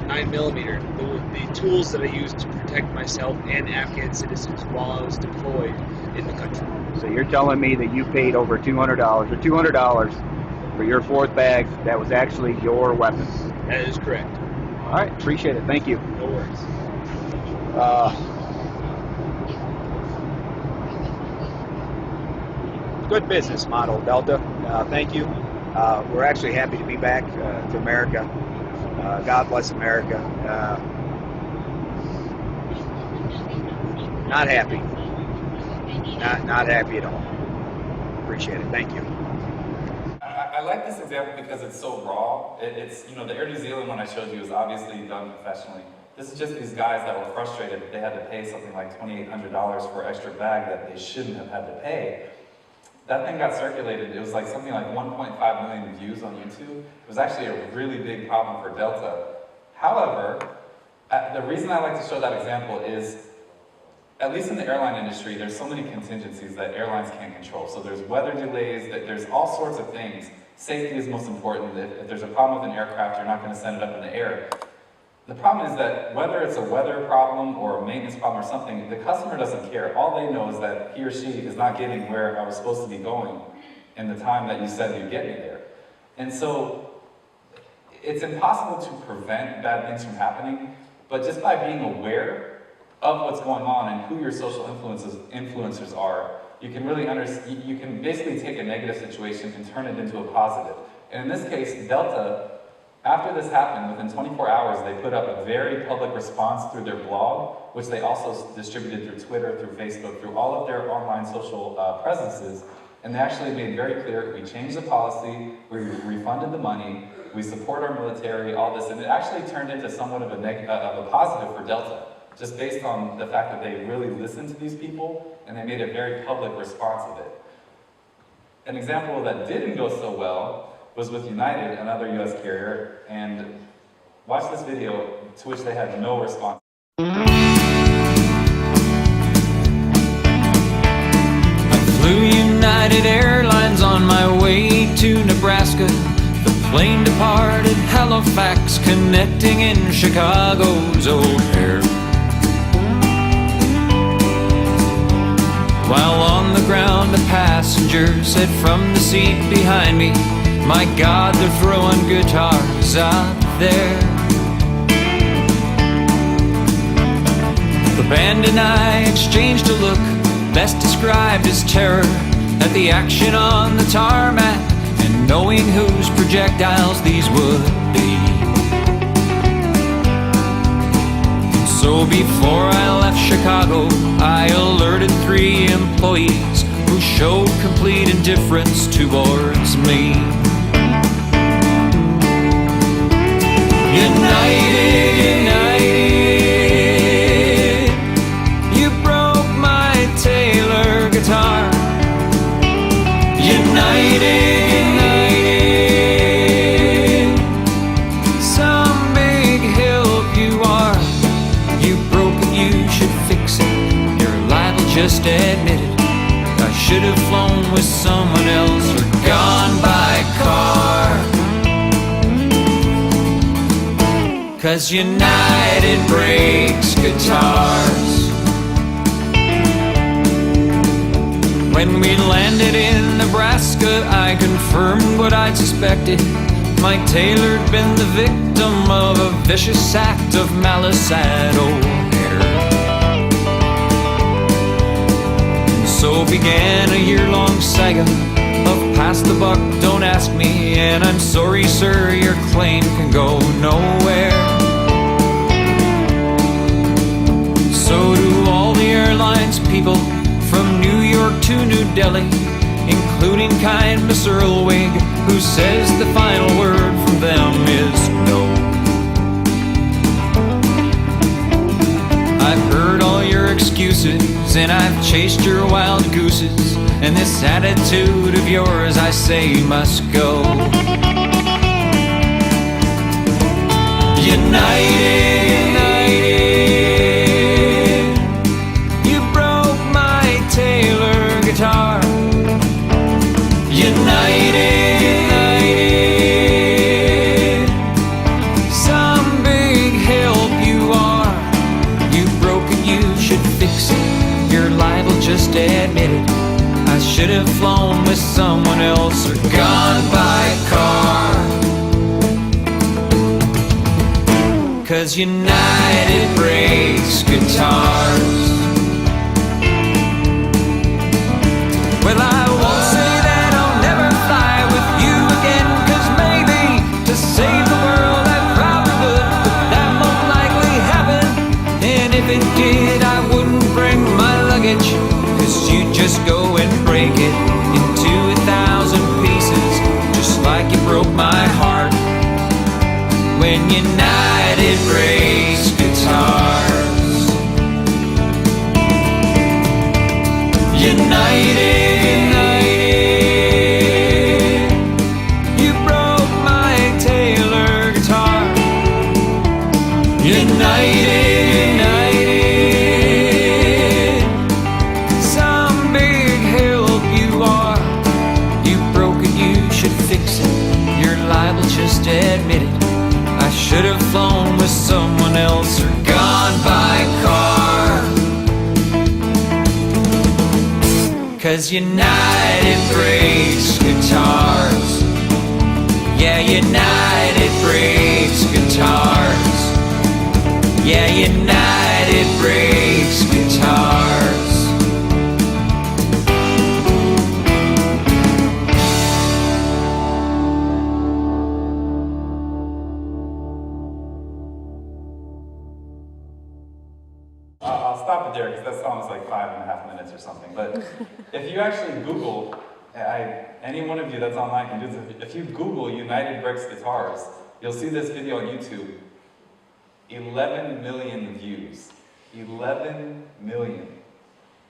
9mm. The tools that I used to protect myself and Afghan citizens while I was deployed in the country. So you're telling me that you paid over $200 for your 4th bag that was actually your weapons? That is correct. All right, appreciate it. Thank you. No worries. Good business model, Delta. Thank you. We're actually happy to be back to America. God bless America. Not happy. Not happy at all. Appreciate it. Thank you. I like this example because it's so raw. It's, you know, the Air New Zealand one I showed you is obviously done professionally. This is just these guys that were frustrated that they had to pay something like $2,800 for an extra bag that they shouldn't have had to pay. That thing got circulated. It was like something like 1.5 million views on YouTube. It was actually a really big problem for Delta. However, the reason I like to show that example is, at least in the airline industry, there's so many contingencies that airlines can't control. So there's weather delays, there's all sorts of things safety is most important. If there's a problem with an aircraft, you're not going to send it up in the air. The problem is that whether it's a weather problem or a maintenance problem or something, the customer doesn't care. All they know is that he or she is not getting where I was supposed to be going in the time that you said you'd get me there. And so it's impossible to prevent bad things from happening, but just by being aware of what's going on and who your social influencers are, you can really you can basically take a negative situation and turn it into a positive. And in this case, Delta, after this happened, within 24 hours, they put up a very public response through their blog, which they also distributed through Twitter, through Facebook, through all of their online social presences. And they actually made very clear, we changed the policy, we refunded the money, we support our military, all this. And it actually turned into somewhat of a positive for Delta, just based on the fact that they really listened to these people and they made a very public response of it. An example that didn't go so well was with United, another US carrier, and watch this video to which they had no response. I flew United Airlines on my way to Nebraska. The plane departed Halifax, connecting in Chicago's O'Hare. While on the ground, a passenger said from the seat behind me, "My God, they're throwing guitars out there." The band and I exchanged a look, best described as terror, at the action on the tarmac, and knowing whose projectiles these would be. So before I left Chicago, I alerted 3 employees who showed complete indifference towards me. United, United, you broke my Taylor guitar. United, United, some big help you are. You broke it, you should fix it. You're liable, just admit it. I should have flown with someone else or gone by car. 'Cause United breaks guitars. When we landed in Nebraska, I confirmed what I'd suspected. Mike Taylor had been the victim of a vicious act of malice at O'Hare. And so began a year-long saga of pass the buck, don't ask me, and I'm sorry, sir, your claim can go nowhere. So do all the airlines people from New York to New Delhi, including kind Miss Earlwig, who says the final word from them is no. I've heard all your excuses and I've chased your wild gooses, and this attitude of yours I say must go. United, United, you broke my Taylor guitar. United, United, some big help you are. You broke it, you should fix it. You're liable, just admit it. I should have flown with someone else or gone by car. 'Cause United breaks guitars. Well, I won't say that I'll never fly with you again, 'cause maybe to save the world I probably would, but that won't likely happen. And if it did, I wouldn't bring my luggage, 'cause you'd just go and break it into 1,000 pieces, just like you broke my heart when United breaks guitars. United, United, you broke my Taylor guitar. United, United, some big help you are. You broke it, you should fix it. 'Cause United breaks guitars. Yeah, United breaks guitars. Yeah, United breaks guitars. I'll stop it there because that song is like 5.5 minutes or something. But if you actually Google, any one of you that's online can do this. If you Google United Breaks Guitars, you'll see this video on YouTube. 11 million views. 11 million.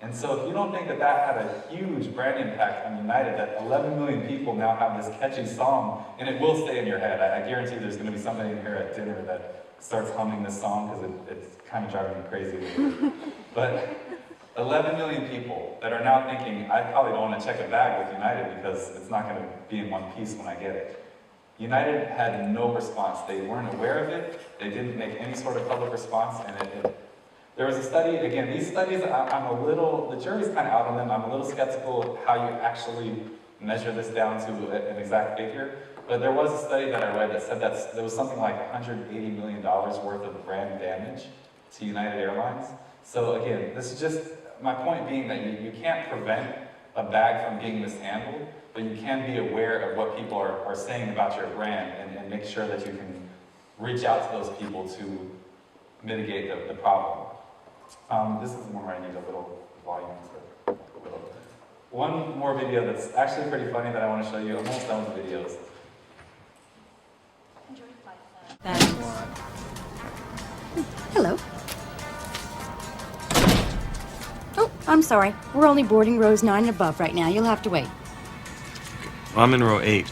And so if you don't think that that had a huge brand impact on United, that 11 million people now have this catchy song, and it will stay in your head. I guarantee there's going to be somebody in here at dinner that starts humming this song because it's kind of driving me crazy. But 11 million people that are now thinking, I probably don't want to check a bag with United because it's not going to be in one piece when I get it. United had no response. They weren't aware of it. They didn't make any sort of public response, and there was a study, again, these studies, the jury's kind of out on them. I'm a little skeptical of how you actually measure this down to an exact figure. But there was a study that I read that said that there was something like $180 million worth of brand damage to United Airlines. So again, this is just, my point being that you can't prevent a bag from being mishandled, but you can be aware of what people are saying about your brand and make sure that you can reach out to those people to mitigate the problem. This is one where I need a little volume. One more video that's actually pretty funny that I want to show you. I'm almost done with the videos. Hello. Oh, I'm sorry. We're only boarding rows 9 and above right now. You'll have to wait. I'm in row 8.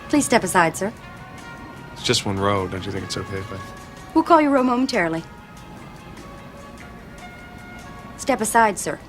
Please step aside, sir. It's just one row. Don't you think it's okay if I... We'll call your row momentarily. Step aside, sir.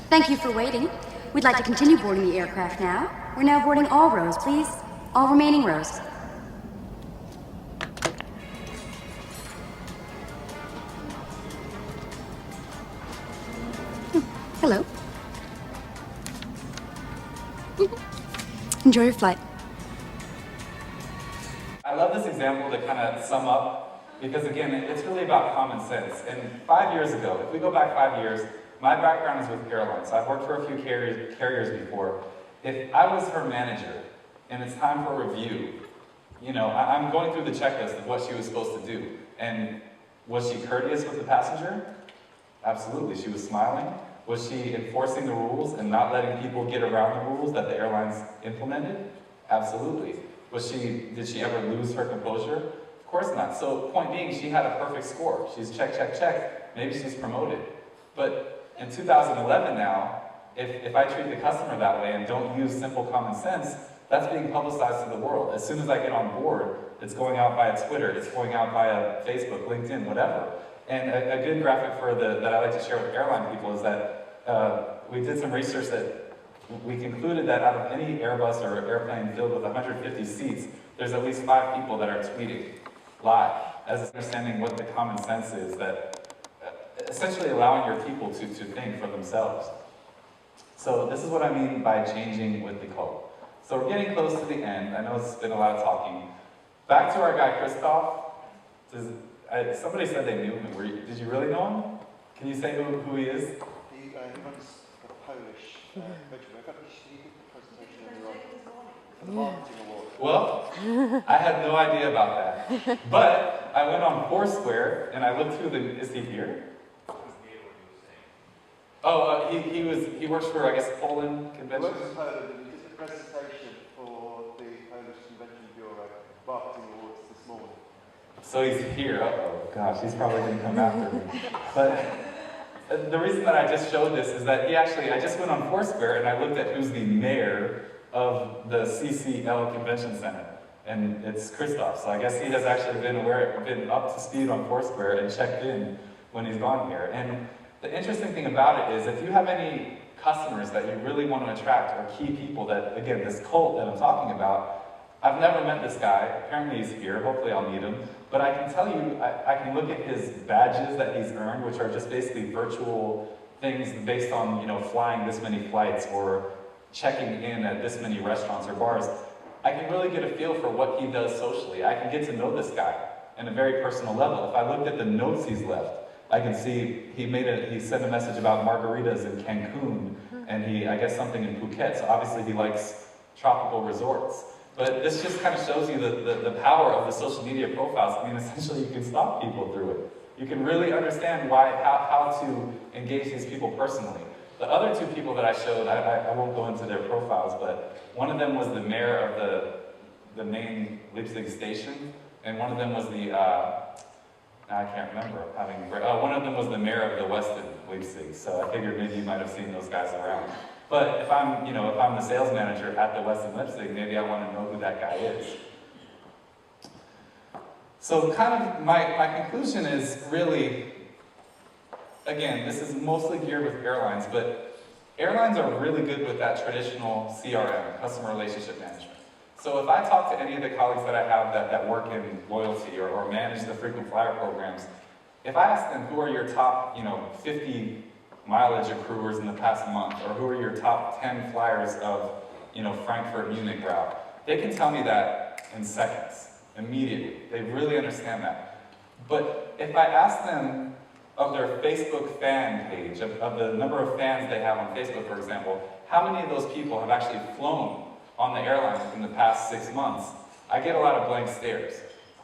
Thank you for waiting. We'd like to continue boarding the aircraft now. We're now boarding all rows, please. All remaining rows. Hello. Enjoy your flight. I love this example to kind of sum up, because again, it's really about common sense. And 5 years ago, if we go back 5 years, my background is with airlines. I've worked for a few carriers before. If I was her manager and it's time for a review, you know, I'm going through the checklist of what she was supposed to do. And was she courteous with the passenger? Absolutely. She was smiling. Was she enforcing the rules and not letting people get around the rules that the airlines implemented? Absolutely. Did she ever lose her composure? Of course not. So point being, she had a perfect score. She's check, check, check. Maybe she's promoted. But in 2011 now, if I treat the customer that way and don't use simple common sense, that's being publicized to the world. As soon as I get on board, it's going out via Twitter, it's going out via Facebook, LinkedIn, whatever. And a good graphic that I like to share with airline people is that we did some research that we concluded that out of any Airbus or airplane filled with 150 seats, there's at least 5 people that are tweeting live, as understanding what the common sense is, that essentially allowing your people to think for themselves. So this is what I mean by changing with the cult. So we're getting close to the end. I know it's been a lot of talking. Back to our guy, Christoph. Somebody said they knew him. Did you really know him? Can you say who he is? He runs a Polish regiment. I think he did the presentation on the marketing award. Well, I had no idea about that. But I went on Foursquare and I looked through is he here? Oh, he works for, I guess, Poland Convention. He works in Poland and he did the presentation for the Polish Convention Bureau marketing awards this morning. So he's here. Uh-oh, gosh, he's probably going to come after me. But the reason that I just showed this is that I just went on Foursquare and I looked at who's the mayor of the CCL Convention Center. And it's Christoph, so I guess he has actually been up to speed on Foursquare and checked in when he's gone here. And the interesting thing about it is if you have any customers that you really want to attract or key people that, again, this cult that I'm talking about, I've never met this guy. Apparently he's here. Hopefully I'll meet him. But I can tell you, I can look at his badges that he's earned, which are just basically virtual things based on, you know, flying this many flights or checking in at this many restaurants or bars. I can really get a feel for what he does socially. I can get to know this guy on a very personal level. If I looked at the notes he's left, I can see he sent a message about margaritas in Cancun, and I guess something in Phuket. So obviously he likes tropical resorts. But this just kind of shows you the power of the social media profiles. I mean, essentially you can stalk people through it. You can really understand how to engage these people personally. The other two people that I showed, I won't go into their profiles, but one of them was the mayor of the main Leipzig station, and one of them was I can't remember. One of them was the mayor of the Westin Leipzig, so I figured maybe you might have seen those guys around. But if I'm the sales manager at the Westin Leipzig, maybe I want to know who that guy is. So kind of my conclusion is really, again, this is mostly geared with airlines, but airlines are really good with that traditional CRM, customer relationship management. So if I talk to any of the colleagues that I have that work in loyalty or manage the frequent flyer programs, if I ask them who are your top 50 mileage accruers in the past month, or who are your top 10 flyers of Frankfurt-Munich route, they can tell me that in seconds, immediately. They really understand that. But if I ask them of their Facebook fan page, of the number of fans they have on Facebook, for example, how many of those people have actually flown on the airline in the past 6 months, I get a lot of blank stares.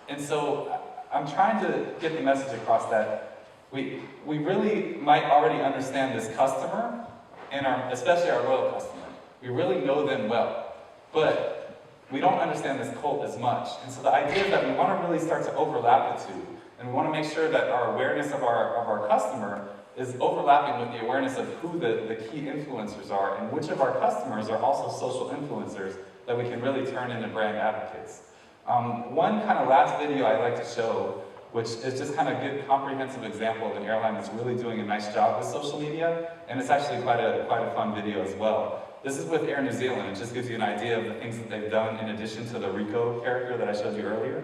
And so I'm trying to get the message across that we really might already understand this customer, and especially our loyal customer. We really know them well, but we don't understand this cult as much. And so the idea is that we want to really start to overlap the two, and we want to make sure that our awareness of our customer is overlapping with the awareness of who the key influencers are, and which of our customers are also social influencers that we can really turn into brand advocates. One kind of last video I'd like to show, which is just kind of a good comprehensive example of an airline that's really doing a nice job with social media, and it's actually quite a fun video as well. This is with Air New Zealand. It just gives you an idea of the things that they've done in addition to the Rico character that I showed you earlier.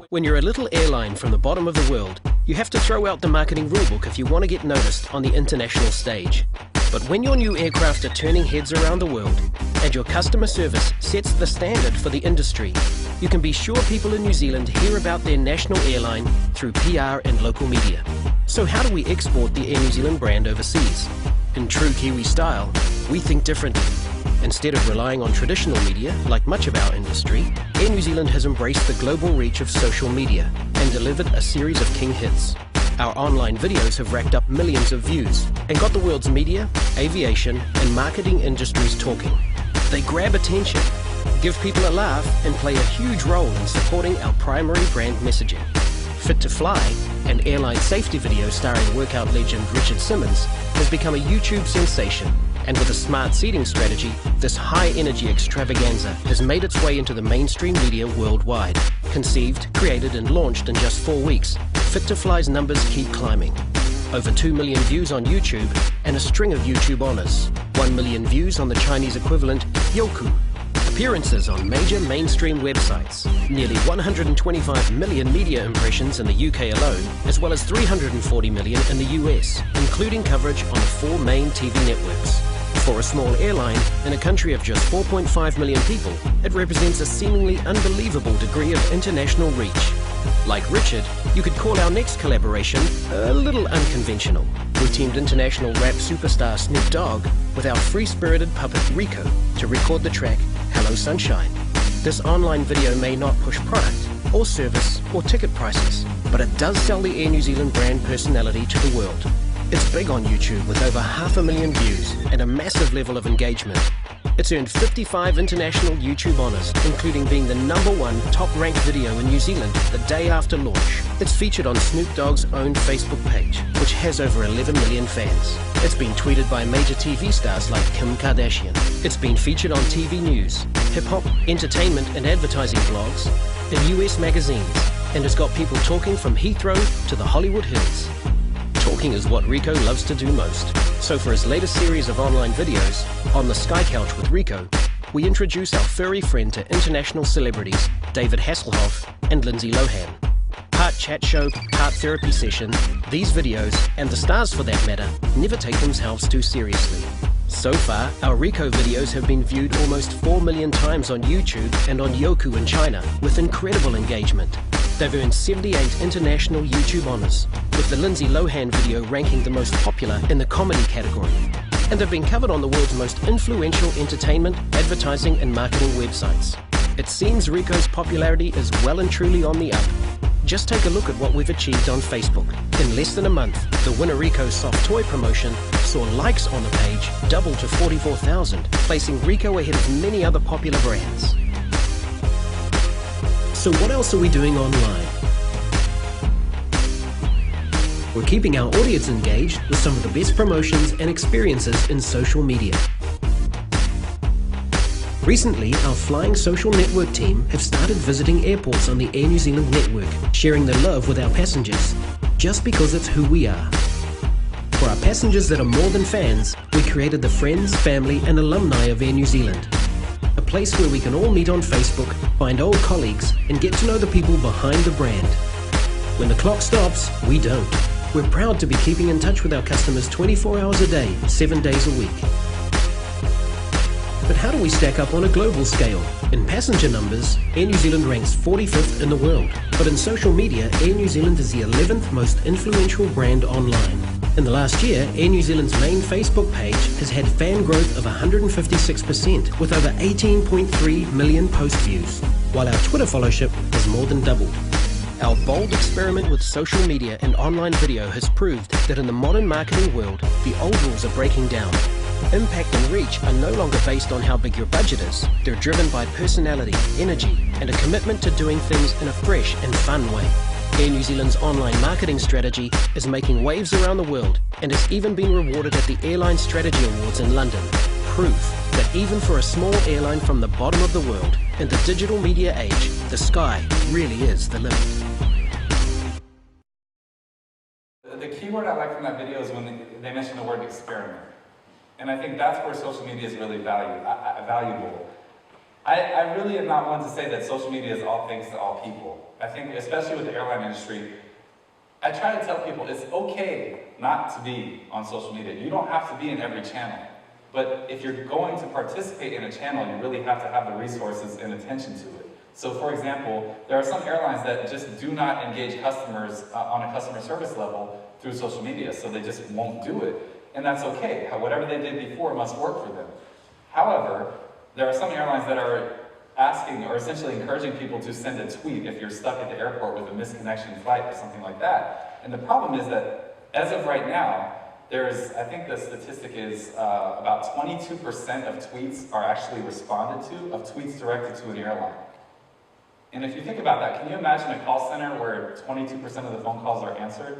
When you're a little airline from the bottom of the world, you have to throw out the marketing rulebook if you want to get noticed on the international stage. But when your new aircraft are turning heads around the world, and your customer service sets the standard for the industry, you can be sure people in New Zealand hear about their national airline through PR and local media. So how do we export the Air New Zealand brand overseas? In true Kiwi style, we think differently. Instead of relying on traditional media, like much of our industry, Air New Zealand has embraced the global reach of social media and delivered a series of king hits. Our online videos have racked up millions of views and got the world's media, aviation, and marketing industries talking. They grab attention, give people a laugh, and play a huge role in supporting our primary brand messaging. Fit to Fly, an airline safety video starring workout legend Richard Simmons, has become a YouTube sensation. And with a smart seating strategy, this high-energy extravaganza has made its way into the mainstream media worldwide. Conceived, created, and launched in just 4 weeks, Fit to Fly's numbers keep climbing. Over 2 million views on YouTube, and a string of YouTube honors. 1 million views on the Chinese equivalent, Youku. Appearances on major mainstream websites. Nearly 125 million media impressions in the UK alone, as well as 340 million in the US, including coverage on the 4 main TV networks. For a small airline, in a country of just 4.5 million people, it represents a seemingly unbelievable degree of international reach. Like Richard, you could call our next collaboration a little unconventional. We teamed international rap superstar Snoop Dogg with our free-spirited puppet Rico to record the track Hello Sunshine. This online video may not push product, or service, or ticket prices, but it does sell the Air New Zealand brand personality to the world. It's big on YouTube with over 500,000 views and a massive level of engagement. It's earned 55 international YouTube honours, including being the #1 top-ranked video in New Zealand the day after launch. It's featured on Snoop Dogg's own Facebook page, which has over 11 million fans. It's been tweeted by major TV stars like Kim Kardashian. It's been featured on TV news, hip-hop, entertainment and advertising blogs, in US magazines, and has got people talking from Heathrow to the Hollywood Hills. Talking is what Rico loves to do most. So for his latest series of online videos, On the Sky Couch with Rico, we introduce our furry friend to international celebrities David Hasselhoff and Lindsay Lohan. Part chat show, part therapy session, these videos, and the stars for that matter, never take themselves too seriously. So far, our Rico videos have been viewed almost 4 million times on YouTube and on Youku in China, with incredible engagement. They've earned 78 international YouTube honours, with the Lindsay Lohan video ranking the most popular in the comedy category. And they've been covered on the world's most influential entertainment, advertising and marketing websites. It seems Rico's popularity is well and truly on the up. Just take a look at what we've achieved on Facebook. In less than a month, the Winner Rico soft toy promotion saw likes on the page double to 44,000, placing Rico ahead of many other popular brands. So what else are we doing online? We're keeping our audience engaged with some of the best promotions and experiences in social media. Recently, our Flying Social Network team have started visiting airports on the Air New Zealand network, sharing their love with our passengers, just because it's who we are. For our passengers that are more than fans, we created the friends, family and alumni of Air New Zealand. A place where we can all meet on Facebook, find old colleagues and get to know the people behind the brand. When the clock stops, we don't. We're proud to be keeping in touch with our customers 24 hours a day, 7 days a week. But how do we stack up on a global scale? In passenger numbers, Air New Zealand ranks 45th in the world. But in social media, Air New Zealand is the 11th most influential brand online. In the last year, Air New Zealand's main Facebook page has had fan growth of 156%, with over 18.3 million post views, while our Twitter followership has more than doubled. Our bold experiment with social media and online video has proved that in the modern marketing world, the old rules are breaking down. Impact and reach are no longer based on how big your budget is. They're driven by personality, energy, and a commitment to doing things in a fresh and fun way. Air New Zealand's online marketing strategy is making waves around the world and has even been rewarded at the Airline Strategy Awards in London. Proof that even for a small airline from the bottom of the world, in the digital media age, the sky really is the limit. The key word I like from that video is when they mention the word experiment. And I think that's where social media is really valuable. I really am not one to say that social media is all things to all people. I think, especially with the airline industry, I try to tell people it's okay not to be on social media. You don't have to be in every channel. But if you're going to participate in a channel, you really have to have the resources and attention to it. So for example, there are some airlines that just do not engage customers on a customer service level through social media, so they just won't do it. And that's okay. Whatever they did before must work for them. However, there are some airlines that are asking or essentially encouraging people to send a tweet if you're stuck at the airport with a misconnection flight or something like that. And the problem is that as of right now, I think the statistic is about 22% of tweets are actually responded to, of tweets directed to an airline. And if you think about that, can you imagine a call center where 22% of the phone calls are answered?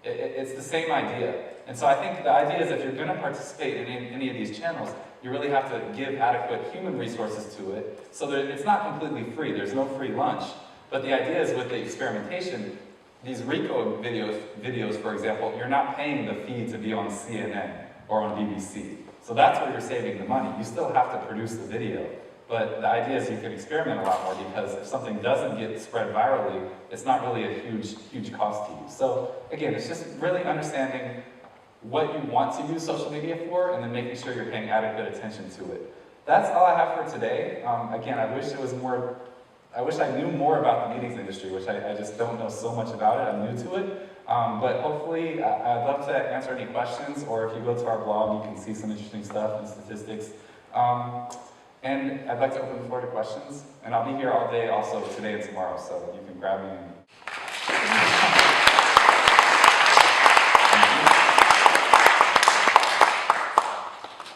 It's the same idea. And so I think the idea is if you're going to participate in any of these channels, you really have to give adequate human resources to it so that it's not completely free. There's no free lunch. But the idea is with the experimentation, these Rico videos, for example, you're not paying the fee to be on CNN or on BBC. So that's where you're saving the money. You still have to produce the video. But the idea is you can experiment a lot more because if something doesn't get spread virally, it's not really a huge cost to you. So again, it's just really understanding what you want to use social media for and then making sure you're paying adequate attention to it. That's all I have for today. Again, I wish I knew more about the meetings industry, which I just don't know so much about it. I'm new to it. But hopefully, I'd love to answer any questions, or if you go to our blog, you can see some interesting stuff and statistics. And I'd like to open the floor to questions. And I'll be here all day also today and tomorrow, so you can grab me.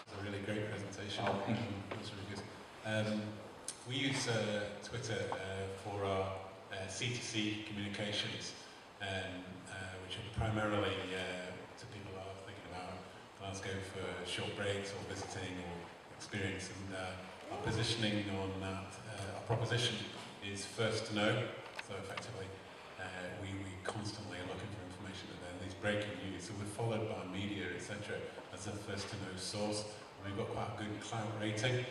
It's a really great presentation. Oh, thank you. Twitter for our C2C communications, which are primarily to people who are thinking about Glasgow for short breaks or visiting or experience. And our positioning on that, our proposition is first to know. So effectively, we constantly are looking for information and then these breaking news. So we're followed by media, etc. as a first to know source. And we've got quite a good clout rating.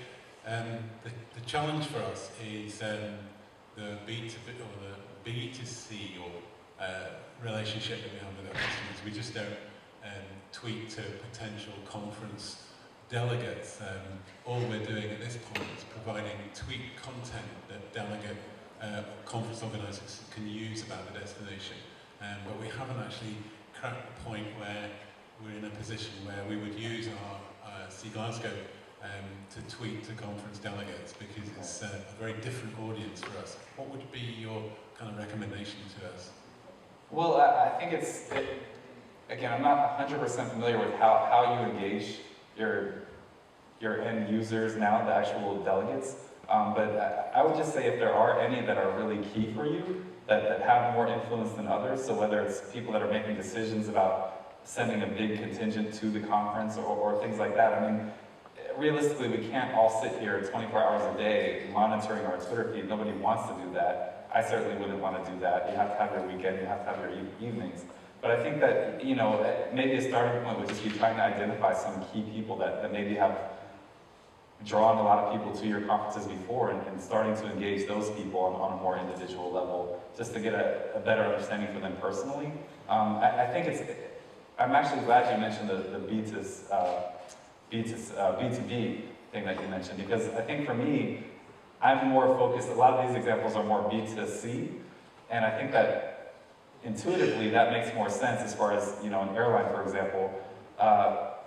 The challenge for us is the B2B or the B2C or relationship that we have with our customers. We just don't tweet to potential conference delegates. All we're doing at this point is providing tweet content that delegate conference organisers can use about the destination. But we haven't actually cracked the point where we're in a position where we would use our See Glasgow to tweet to conference delegates, because it's a very different audience for us. What would be your kind of recommendation to us? Well, I think again, I'm not 100% familiar with how you engage your end users now, the actual delegates. But I would just say if there are any that are really key for you, that have more influence than others, so whether it's people that are making decisions about sending a big contingent to the conference or things like that. I mean, realistically, we can't all sit here 24 hours a day monitoring our Twitter feed. Nobody wants to do that. I certainly wouldn't want to do that. You have to have your weekend, you have to have your evenings. But I think that, you know, maybe a starting point would just be trying to identify some key people that maybe have drawn a lot of people to your conferences before and starting to engage those people on a more individual level, just to get a better understanding for them personally. I think I'm actually glad you mentioned the B2B thing that you mentioned, because I think for me, I'm more focused, a lot of these examples are more B2C, and I think that intuitively that makes more sense as far as, you know, an airline, for example.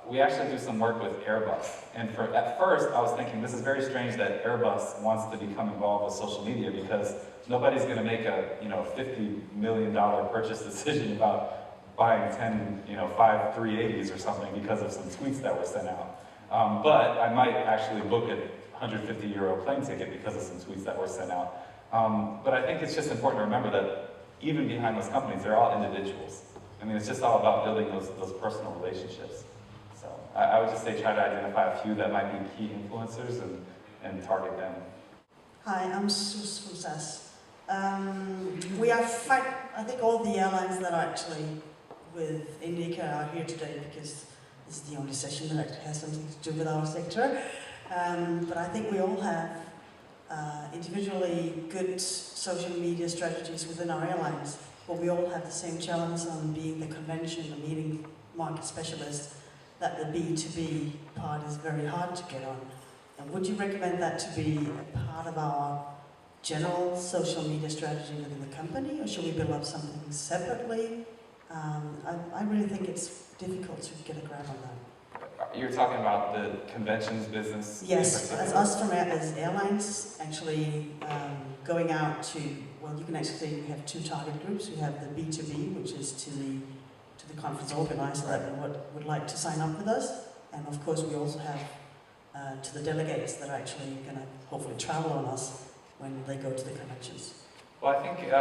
We actually do some work with Airbus, and at first I was thinking this is very strange that Airbus wants to become involved with social media, because nobody's going to make a $50 million purchase decision about buying 10, 5 380s or something because of some tweets that were sent out. But I might actually book a €150 plane ticket because of some tweets that were sent out. But I think it's just important to remember that even behind those companies, they're all individuals. I mean, it's just all about building those personal relationships. So I would just say try to identify a few that might be key influencers and target them. Hi, I'm Sus from SAS. We have I think all the airlines that are actually with ICCA are here today because this is the only session that actually has something to do with our sector. But I think we all have individually good social media strategies within our airlines, but we all have the same challenge on being the convention, the meeting market specialist, that the B2B part is very hard to get on. And would you recommend that to be a part of our general social media strategy within the company, or should we build up something separately? I really think it's difficult to get a grab on that. You're talking about the conventions business? Yes, as us from as airlines actually going out to, well, you can actually, we have two target groups. We have the B2B, which is to the conference organizer that would like to sign up with us. And of course we also have to the delegates that are actually going to hopefully travel on us when they go to the conventions. Well, I think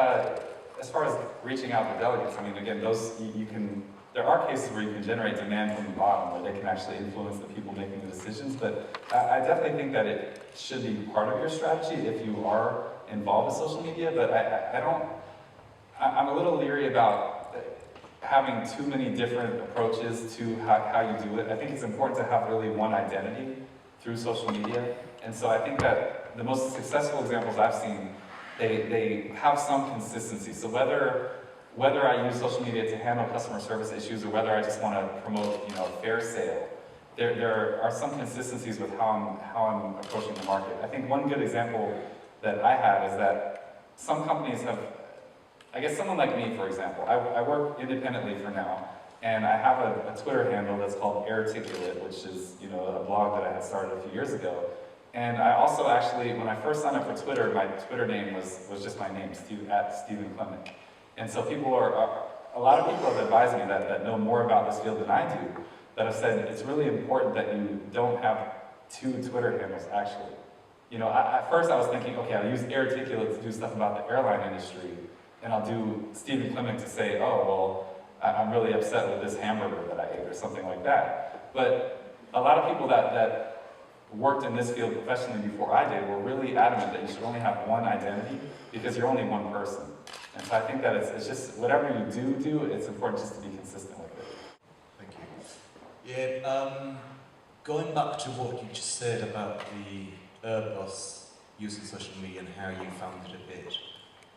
as far as reaching out to delegates, I mean, again, there are cases where you can generate demand from the bottom, where they can actually influence the people making the decisions, but I definitely think that it should be part of your strategy if you are involved with social media, but I'm a little leery about having too many different approaches to how you do it. I think it's important to have really one identity through social media, and so I think that the most successful examples I've seen, they have some consistency. So whether I use social media to handle customer service issues or whether I just want to promote, a fair sale, there are some consistencies with how I'm approaching the market. I think one good example that I have is that some companies have, I guess someone like me, for example, I work independently for now, and I have a Twitter handle that's called Airticulate, which is, a blog that I had started a few years ago. And I also actually, when I first signed up for Twitter, my Twitter name was just my name, @Stephen Clement. And so a lot of people have advised me that know more about this field than I do, that have said it's really important that you don't have two Twitter handles, actually. you know, at first I was thinking, okay, I'll use Airticulate to do stuff about the airline industry, and I'll do Stephen Clement to say, oh, well, I'm really upset with this hamburger that I ate, or something like that. But a lot of people that worked in this field professionally before I did were really adamant that you should only have one identity, because you're only one person. And so I think that it's just, whatever you do, it's important just to be consistent with it. Thank you. Yeah, going back to what you just said about the Airbus using social media and how you found it a bit,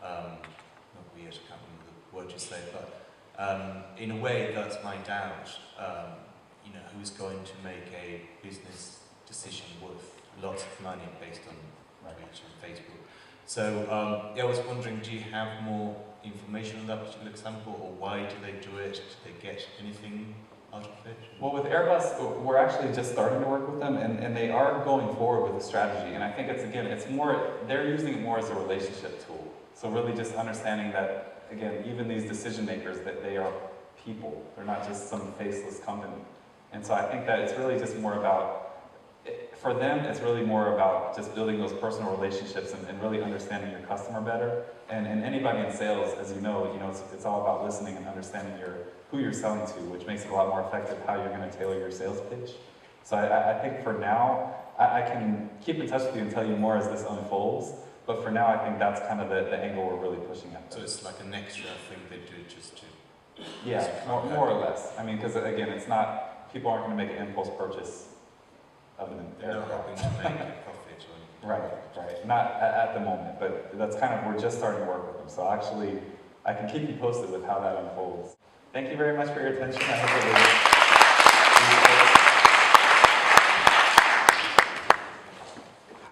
not weird, I can't remember the word you said, but in a way that's my doubt. You know, who's going to make a business decision worth lots of money based on Twitter and Facebook? So yeah, I was wondering, do you have more information on that particular example, or why do they do it? Did they get anything out of it? Well, with Airbus, we're actually just starting to work with them, and they are going forward with a strategy. And I think it's more, they're using it more as a relationship tool. So really just understanding that, again, even these decision makers, that they are people. They're not just some faceless company. And so I think that it's really just more about, for them, it's really more about just building those personal relationships and really understanding your customer better. And anybody in sales, as you know, it's all about listening and understanding who you're selling to, which makes it a lot more effective how you're going to tailor your sales pitch. So I think for now, I can keep in touch with you and tell you more as this unfolds. But for now, I think that's kind of the angle we're really pushing at. So it's like an extra thing they do just to... Yeah, more or less. I mean, because again, it's not, people aren't going to make an impulse purchase of an They're not hoping to make a profit or anything. Right. Not at the moment, but that's kind of, we're just starting to work with them. So actually, I can keep you posted with how that unfolds. Thank you very much for your attention. I hope it was